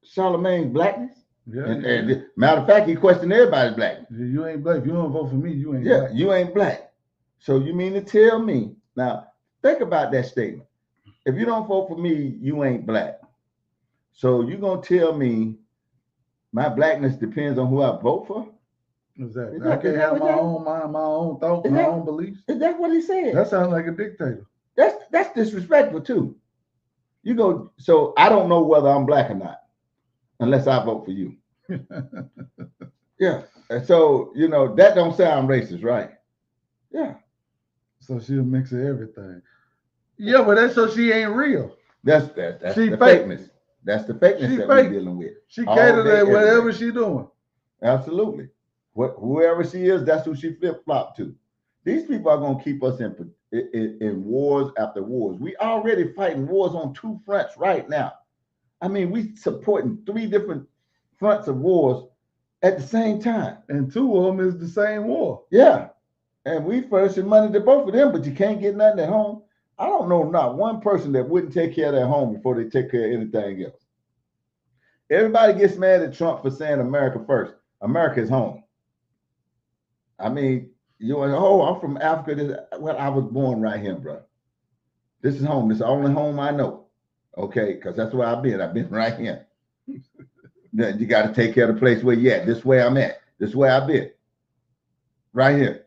Charlemagne's blackness? Yeah, And matter of fact, he questioned everybody's blackness. you ain't black. If you don't vote for me, you ain't Yeah, black. you ain't black. So you mean to tell me now? Think about that statement. If you don't vote for me, you ain't black. So you gonna tell me my blackness depends on who I vote for? Exactly. Is I that- can't is that have what my that- own mind, my own thoughts, is my that- own beliefs. Is that what he said? That sounds like a dictator. That's disrespectful too. You go, so I don't know whether I'm black or not unless I vote for you. Yeah. And so, you know, that don't sound racist, right? Yeah. So she'll mix of everything. Yeah, but that's so she ain't real. That's She the fake. fakeness. That's the fakeness She that fake. we're dealing with. She All catered day, to whatever every day. she doing. Absolutely. Whoever she is, that's who she flip-flop to. These people are gonna keep us in wars after wars. We already fighting wars on two fronts right now. I mean, we supporting 3 different fronts of wars at the same time. And 2 of them is the same war. Yeah. And we furnishing money to both of them, but you can't get nothing at home. I don't know not one person that wouldn't take care of their home before they take care of anything else. Everybody gets mad at Trump for saying America first. America is home. I mean, you know, oh, I'm from Africa. Well, I was born right here, bro. This is home. This is the only home I know. Okay, because that's where I've been. I've been right here. Then you got to take care of the place where you at. This is where I'm at. This is where I've been. Right here.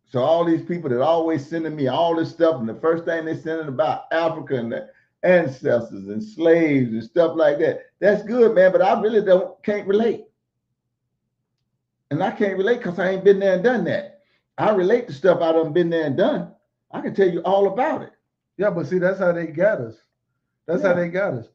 So all these people that always sending me all this stuff, and the first thing they sending about Africa and the ancestors and slaves and stuff like that. That's good, man, but I really can't relate. And I can't relate because I ain't been there and done that. I relate to stuff I done been there and done. I can tell you all about it. Yeah, but see, that's how they got us. That's how Yeah. they got us.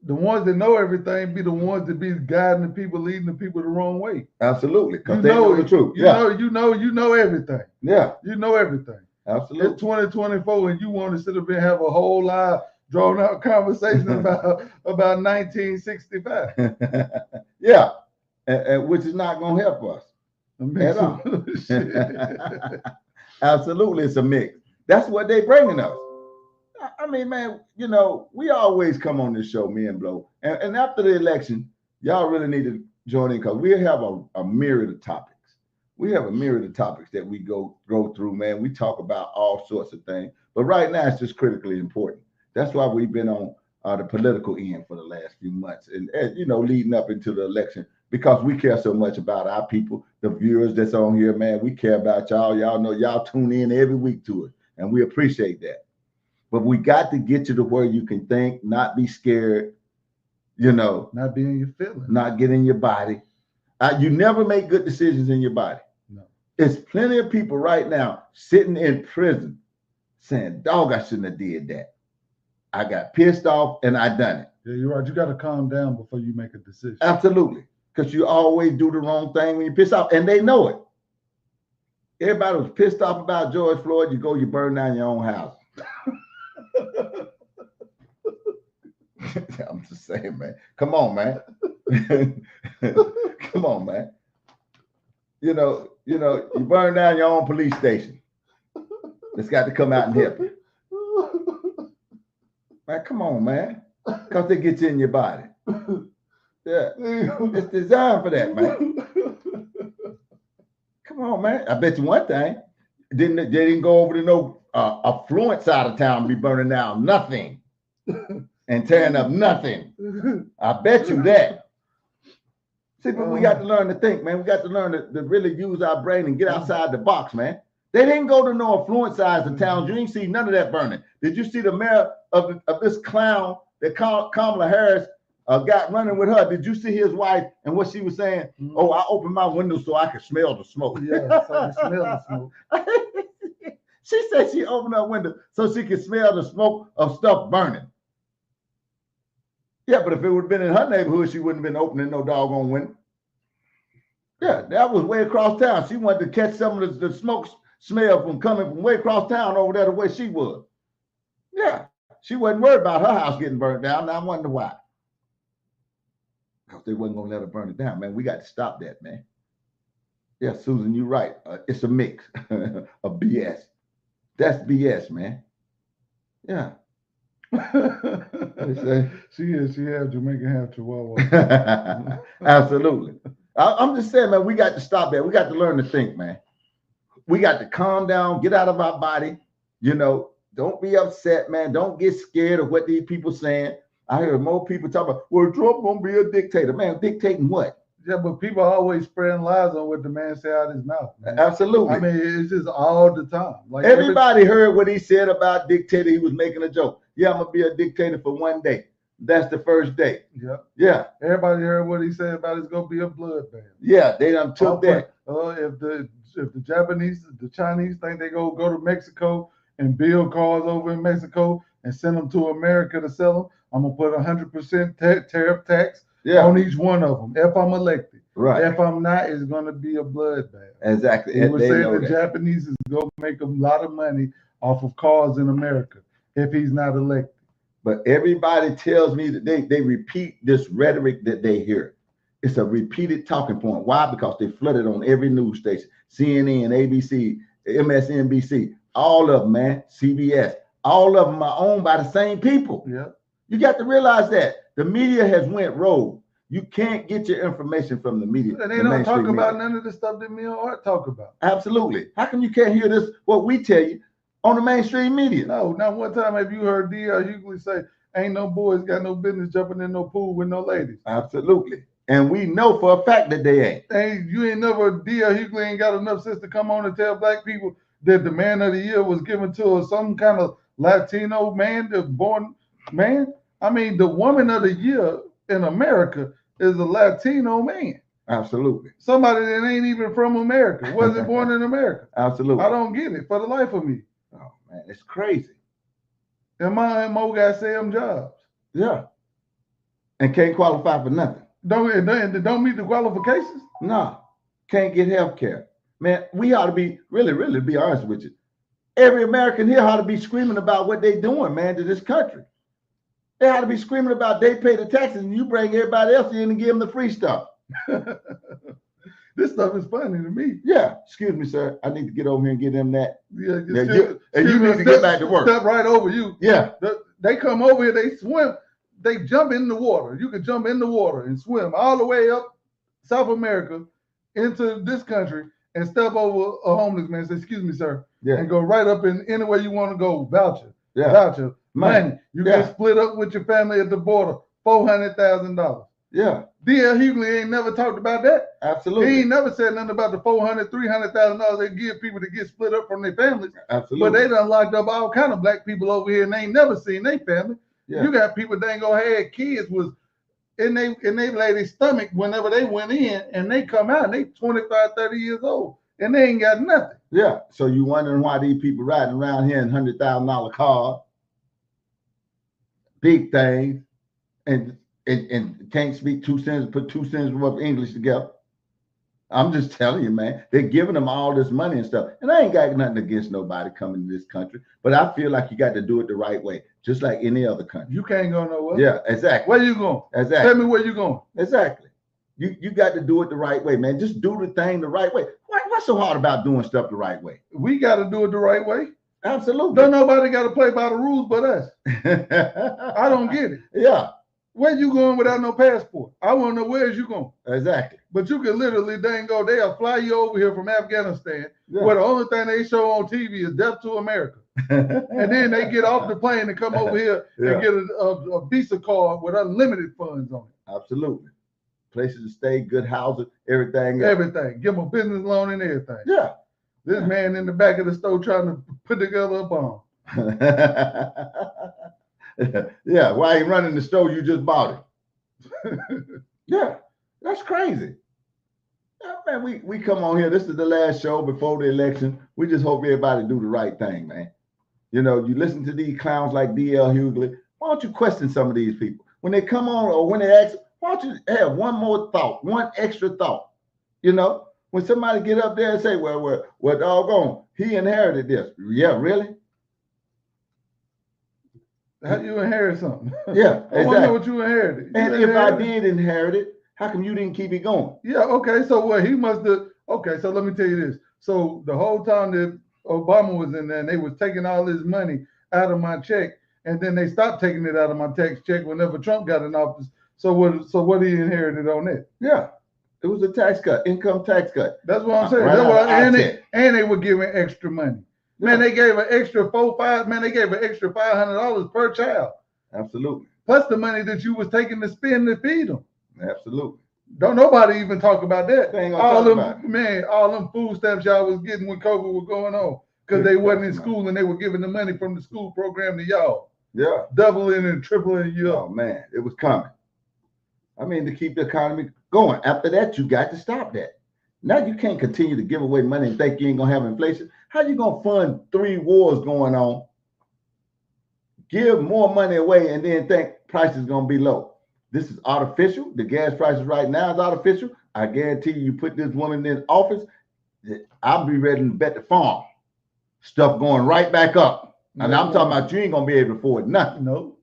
The ones that know everything be the ones that be guiding the people, leading the people the wrong way. Absolutely, because You they know the truth. You know everything. Yeah, You know everything. absolutely. It's 2024 and you want to sit up and have a whole lot drawn out conversation about 1965. Yeah, which is not going to help us. At all. Absolutely, it's a mix. That's what they bringing us. I mean, man, you know, we always come on this show, me and Blow, and after the election, y'all really need to join in because we have a myriad of topics. We have a myriad of topics that we go through, man. We talk about all sorts of things, but right now it's just critically important. That's why we've been on the political end for the last few months, and you know, leading up into the election, because we care so much about our people, the viewers that's on here, man. We care about y'all. Y'all know y'all tune in every week to it, and we appreciate that. But we got to get you to where you can think, not be scared, you know, Not being your feelings. not get in your body. You never make good decisions in your body. No. There's plenty of people right now sitting in prison saying, dog, I shouldn't have did that. I got pissed off and I done it. Yeah, you're right. You got to calm down before you make a decision. Absolutely. Because you always do the wrong thing when you piss off, and they know it. Everybody was pissed off about George Floyd. You burn down your own house. I'm just saying, man. Come on, man. Come on, man. You know, you burn down your own police station. It's got to come out and help you. Man, come on, man. Because they get you in your body. Yeah. It's designed for that, man. Come on, man. I bet you one thing. They didn't go over to no affluent side of town and be burning down nothing and tearing up nothing. I bet you that. See, but we got to learn to think, man. We got to learn to really use our brain and get outside the box, man. They didn't go to no affluent sides of towns. You ain't see none of that burning. Did you see the mayor of this clown that Kamala Harris got running with her? Did you see his wife and what she was saying? Mhm. Oh, I opened my window so I could smell the smoke. Yeah, so you smell the smoke. She said she opened her window so she could smell the smoke of stuff burning. Yeah, but if it would have been in her neighborhood, she wouldn't have been opening no doggone window. Yeah, that was way across town. She wanted to catch some of the smoke smell from coming from way across town over there the way she was. Yeah, she wasn't worried about her house getting burned down. Now I wonder why. Because they wasn't going to let her burn it down, man. We got to stop that, man. Yeah, Susan, you're right. It's a mix of BS. That's BS, man. Yeah. She has Jamaican, half Chihuahua. Absolutely. I'm just saying, man, we got to stop that. We got to learn to think, man. We got to calm down, get out of our body. You know, don't be upset, man. Don't get scared of what these people saying. I hear more people talk about, well, Trump gonna be a dictator. Man, dictating what? Yeah, but people are always spreading lies on what the man said out of his mouth. Man. Absolutely. I mean, it's just all the time. Like everybody heard what he said about dictator. He was making a joke. Yeah, I'm gonna be a dictator for one day. That's the first day. Yeah. Yeah. Everybody heard what he said about it's gonna be a bloodbath. Yeah, they done took that. If the Japanese, the Chinese think they go to Mexico and build cars over in Mexico and send them to America to sell them, I'm gonna put 100% tariff tax on each one of them if I'm elected. Right. If I'm not, it's gonna be a bloodbath. Exactly. He would say the Japanese is gonna make a lot of money off of cars in America if he's not elected. But everybody tells me that they repeat this rhetoric that they hear. It's a repeated talking point. Why? Because they flooded on every news station, CNN, ABC, MSNBC, all of them, man, CBS. All of them are owned by the same people. Yeah. You got to realize that the media has went rogue. You can't get your information from the media. And they don't talk about none of the stuff that me and Art talk about. Absolutely. How come you can't hear this, what we tell you, on the mainstream media? No, not one time have you heard D.L. Hughley say, ain't no boys got no business jumping in no pool with no ladies. Absolutely. And we know for a fact that they ain't. Hey, you ain't never, D.L. Hughley ain't got enough sense to come on and tell black people that the man of the year was given to some kind of Latino man, the born man. I mean, the woman of the year in America is a Latino man. Absolutely. Somebody that ain't even from America, wasn't born in America. Absolutely. I don't get it for the life of me. Oh, man, it's crazy. And my MO got Sam jobs. Yeah. And can't qualify for nothing. Don't meet the qualifications? No. Can't get health care. Man, we ought to be, really, to be honest with you, every American here ought to be screaming about what they doing, man, to this country. They ought to be screaming about they pay the taxes and you bring everybody else in and give them the free stuff. This stuff is funny to me. Yeah. Excuse me, sir. I need to get over here and get them that. Yeah, you need to get back to work. Step right over you. Yeah. They come over here, they swim, they jump in the water. You can jump in the water and swim all the way up South America into this country and step over a homeless man and say, excuse me, sir. Yeah. And go right up in anywhere you want to go, voucher. Yeah. Voucher. Money. You get split up with your family at the border, $400,000. Yeah. D.L. Hughley ain't never talked about that. Absolutely. He ain't never said nothing about the $400,000, $300,000 they give people to get split up from their families. Absolutely. But they done locked up all kind of black people over here and they ain't never seen their family. Yeah. You got people that ain't gonna have kids was in they lady's stomach whenever they went in and they come out and they 25, 30 years old and they ain't got nothing. Yeah. So you wondering why these people riding around here in $100,000 cars, big things, and can't speak 2 cents, put 2 cents of English together. I'm just telling you, man, they're giving them all this money and stuff. And I ain't got nothing against nobody coming to this country, but I feel like you got to do it the right way, just like any other country. You can't go nowhere. Yeah, exactly. Where you going? Exactly. Tell me where you going. Exactly. You got to do it the right way, man. Just do the thing the right way. What's so hard about doing stuff the right way? We got to do it the right way. Absolutely. Don't nobody got to play by the rules but us. I don't get it. Yeah. Where you going without no passport? I want to know where's you going. Exactly. But you can literally they'll fly you over here from Afghanistan, where the only thing they show on TV is Death to America. And then they get off the plane and come over here and get a Visa card with unlimited funds on it. Absolutely. Places to stay, good housing, everything. Everything. Give them a business loan and everything. Yeah. This man in the back of the store trying to put together a bomb. Yeah, why you running the store? You just bought it. Yeah, that's crazy. Man, we come on here. This is the last show before the election. We just hope everybody do the right thing, man. You know, you listen to these clowns like D.L. Hughley. Why don't you question some of these people when they come on or when they ask? Why don't you have one more thought, one extra thought? You know, when somebody get up there and say, "Well, doggone, he inherited this." Yeah, really? How you inherit something? Yeah, I want to know what you inherited. And if I did inherit it, how come you didn't keep it going? Yeah, okay. So what he must have. Okay, so let me tell you this. So the whole time that Obama was in there, and they was taking all this money out of my check, and then they stopped taking it out of my tax check whenever Trump got in office. So what he inherited on it? Yeah, it was a tax cut, income tax cut. That's what I'm saying. Right That's what, out and they were giving extra money. Man, Yeah. they gave an extra they gave an extra $500 per child. Absolutely, Plus the money that you was taking to spend to feed them. absolutely. Don't nobody even talk about that. They ain't gonna All talk them about it. man, all them food stamps y'all was getting when COVID was going on because they wasn't in school and they were giving the money from the school program to y'all, Yeah. doubling and tripling you Oh up. man, it was coming. I mean, to keep the economy going. After that, you got to stop that. Now you can't continue to give away money and think you ain't gonna have inflation. How you gonna fund 3 wars going on, give more money away, and then think price is gonna be low? This is artificial. The gas prices right now is artificial. I guarantee you put this woman in office, I'll be ready to bet the farm. Stuff going right back up. And I'm talking about you ain't gonna be able to afford nothing. No.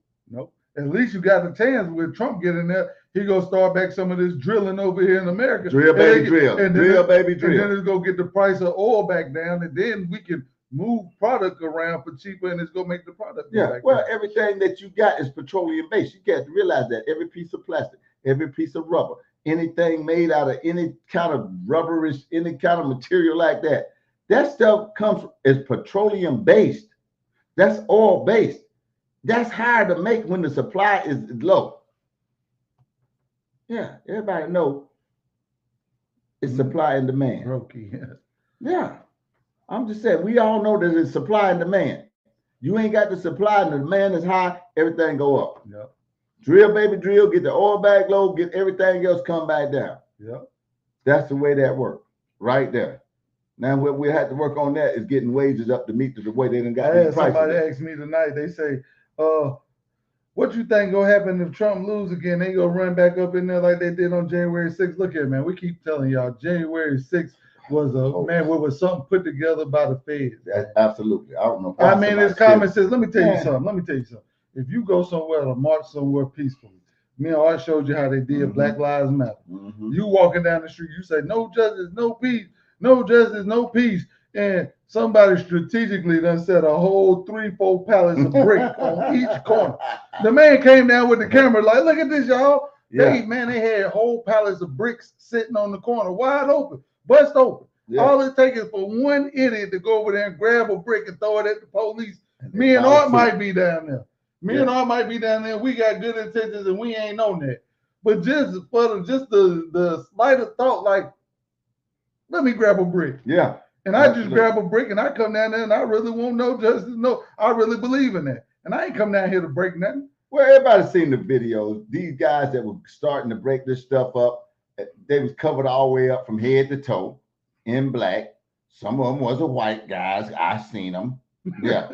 At least you got the chance with Trump getting there. He gonna start back some of this drilling over here in America. Drill, baby, drill. And Drill, baby, And drill. then it's gonna get the price of oil back down, and then we can move product around for cheaper, and it's gonna make the product go Yeah, back well, down. everything that you got is petroleum based. You got to realize that every piece of plastic, every piece of rubber, anything made out of any kind of rubberish, any kind of material like that, that stuff is petroleum based. That's oil based. That's hard to make when the supply is low. Yeah, everybody know it's supply and demand. Brokey. Yeah, I'm just saying, we all know that it's supply and demand. You ain't got the supply and the demand is high, everything go up. Yep. Drill, baby, drill, get the oil back low, get everything else come back down. Yep. That's the way that works, right there. Now, what we have to work on that is getting wages up to meet the way they done got I these had somebody prices. ask me tonight, they say, what you think gonna happen if Trump lose again? They gonna run back up in there like they did on January 6th. Look here, man, we keep telling y'all January 6th was was something put together by the feds. Absolutely. I don't know. I mean, it's common sense. Let me tell you Yeah. something. If you go somewhere to march somewhere peacefully, me and Art showed you how they did Mhm. Black Lives Matter. Mhm. You walking down the street, you say, no justice, no peace, no justice, no peace. And somebody strategically done set a whole 3-4 pallets of brick on each corner. The man came down with the camera, like, look at this, y'all. Yeah. They had whole pallets of bricks sitting on the corner, wide open, bust open. Yeah. All it takes is for one idiot to go over there and grab a brick and throw it at the police. Me and follow Art suit. might be down there. Yeah. And Art might be down there. We got good intentions and we ain't on that. But just the slightest thought, like, let me grab a brick. Yeah. And I just Absolutely. grab a brick and I come down there and I really want no justice. No, I really believe in that. And I ain't come down here to break nothing. Well, everybody's seen the videos. These guys that were starting to break this stuff up, they was covered all the way up from head to toe in black. Some of them was a white guys. I seen them. Yeah,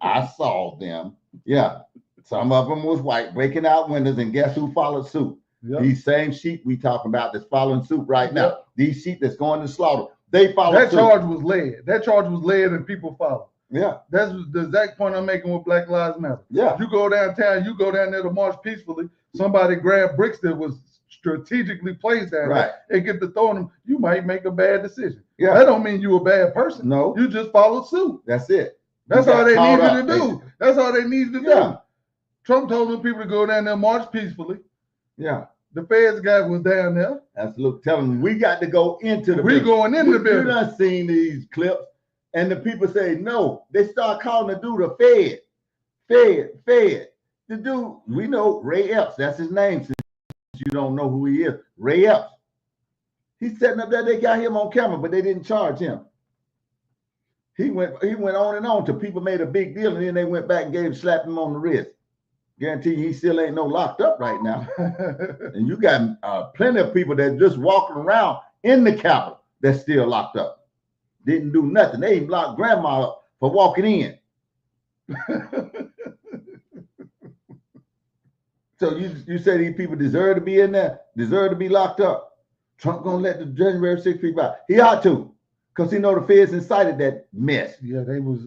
I saw them. Yeah, some of them was white, breaking out windows, and guess who followed suit? Yep. These same sheep we talking about that's following suit right now. These sheep that's going to slaughter, they follow That suit. charge was led. That charge was led and people followed. Yeah, That's the exact point I'm making with Black Lives Matter. yeah, You go downtown, you go down there to march peacefully. Somebody grab bricks that was strategically placed down right. there and get to throwing them. You might make a bad decision. Yeah, That don't mean you a bad person. no, You just followed suit. that's it. That's You all got they caught needed up, to do. basically. That's all they needed to Yeah. do. Trump told them people to go down there and march peacefully. Yeah, The feds guy was down there. absolutely. Tell them we got to go into the We building. going in the You building. done seen these clips, and the people say no. They start calling the dude a Fed. The dude, we know Ray Epps. That's his name. Since you don't know who he is, Ray Epps. He's setting up there. They got him on camera, but they didn't charge him. He went on and on till people made a big deal, and then they went back and slapped him on the wrist. Guarantee you, he still ain't no locked up right now. And you got plenty of people that just walking around in the Capitol that's still locked up. Didn't do nothing. They even locked grandma up for walking in. So you say these people deserve to be in there, deserve to be locked up. Trump gonna let the January 6th people out. He ought to, because he know the feds incited that mess. Yeah, they was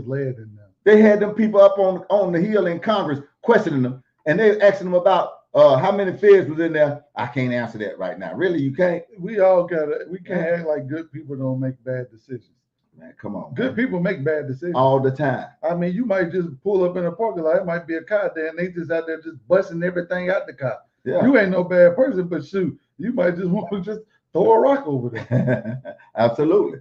led in there. They had them people up on the Hill in Congress questioning them, and they asking them about how many feds was in there. I can't answer that right now. Really, you can't? We can't act like good people don't make bad decisions. Man, come on. Good people make bad decisions all the time. I mean, you might just pull up in a parking lot. It might be a car there, and they just out there just busting everything out the car. Yeah. You ain't no bad person, but shoot, you might just want to just throw a rock over there. Absolutely.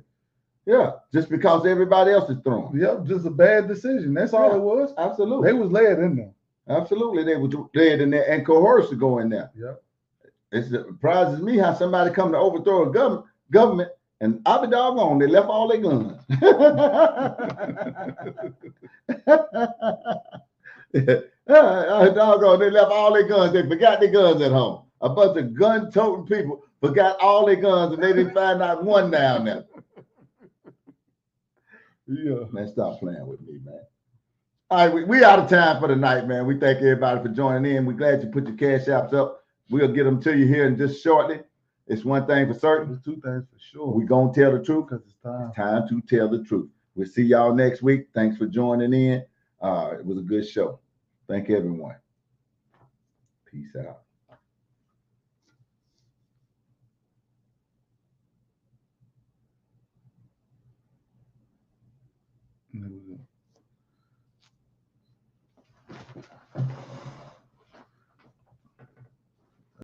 Yeah, just because everybody else is throwing. Yep, just a bad decision. That's all it was. Absolutely. They was led in there. Absolutely, they was led in there and coerced to go in there. Yep. It surprises me how somebody come to overthrow a government and I'll be doggone, they left all their guns. Doggone, they left all their guns. They forgot their guns at home. A bunch of gun-toting people forgot all their guns and they didn't find out one down there. Yeah. Man, stop playing with me, man. All right, we out of time for the night, man. We thank everybody for joining in. We're glad you put your cash apps up. We'll get them to you here in just shortly. It's one thing for certain. There's two things for sure. We're going to tell the truth because it's time. It's time to tell the truth. We'll see y'all next week. Thanks for joining in. It was a good show. Thank everyone. Peace out.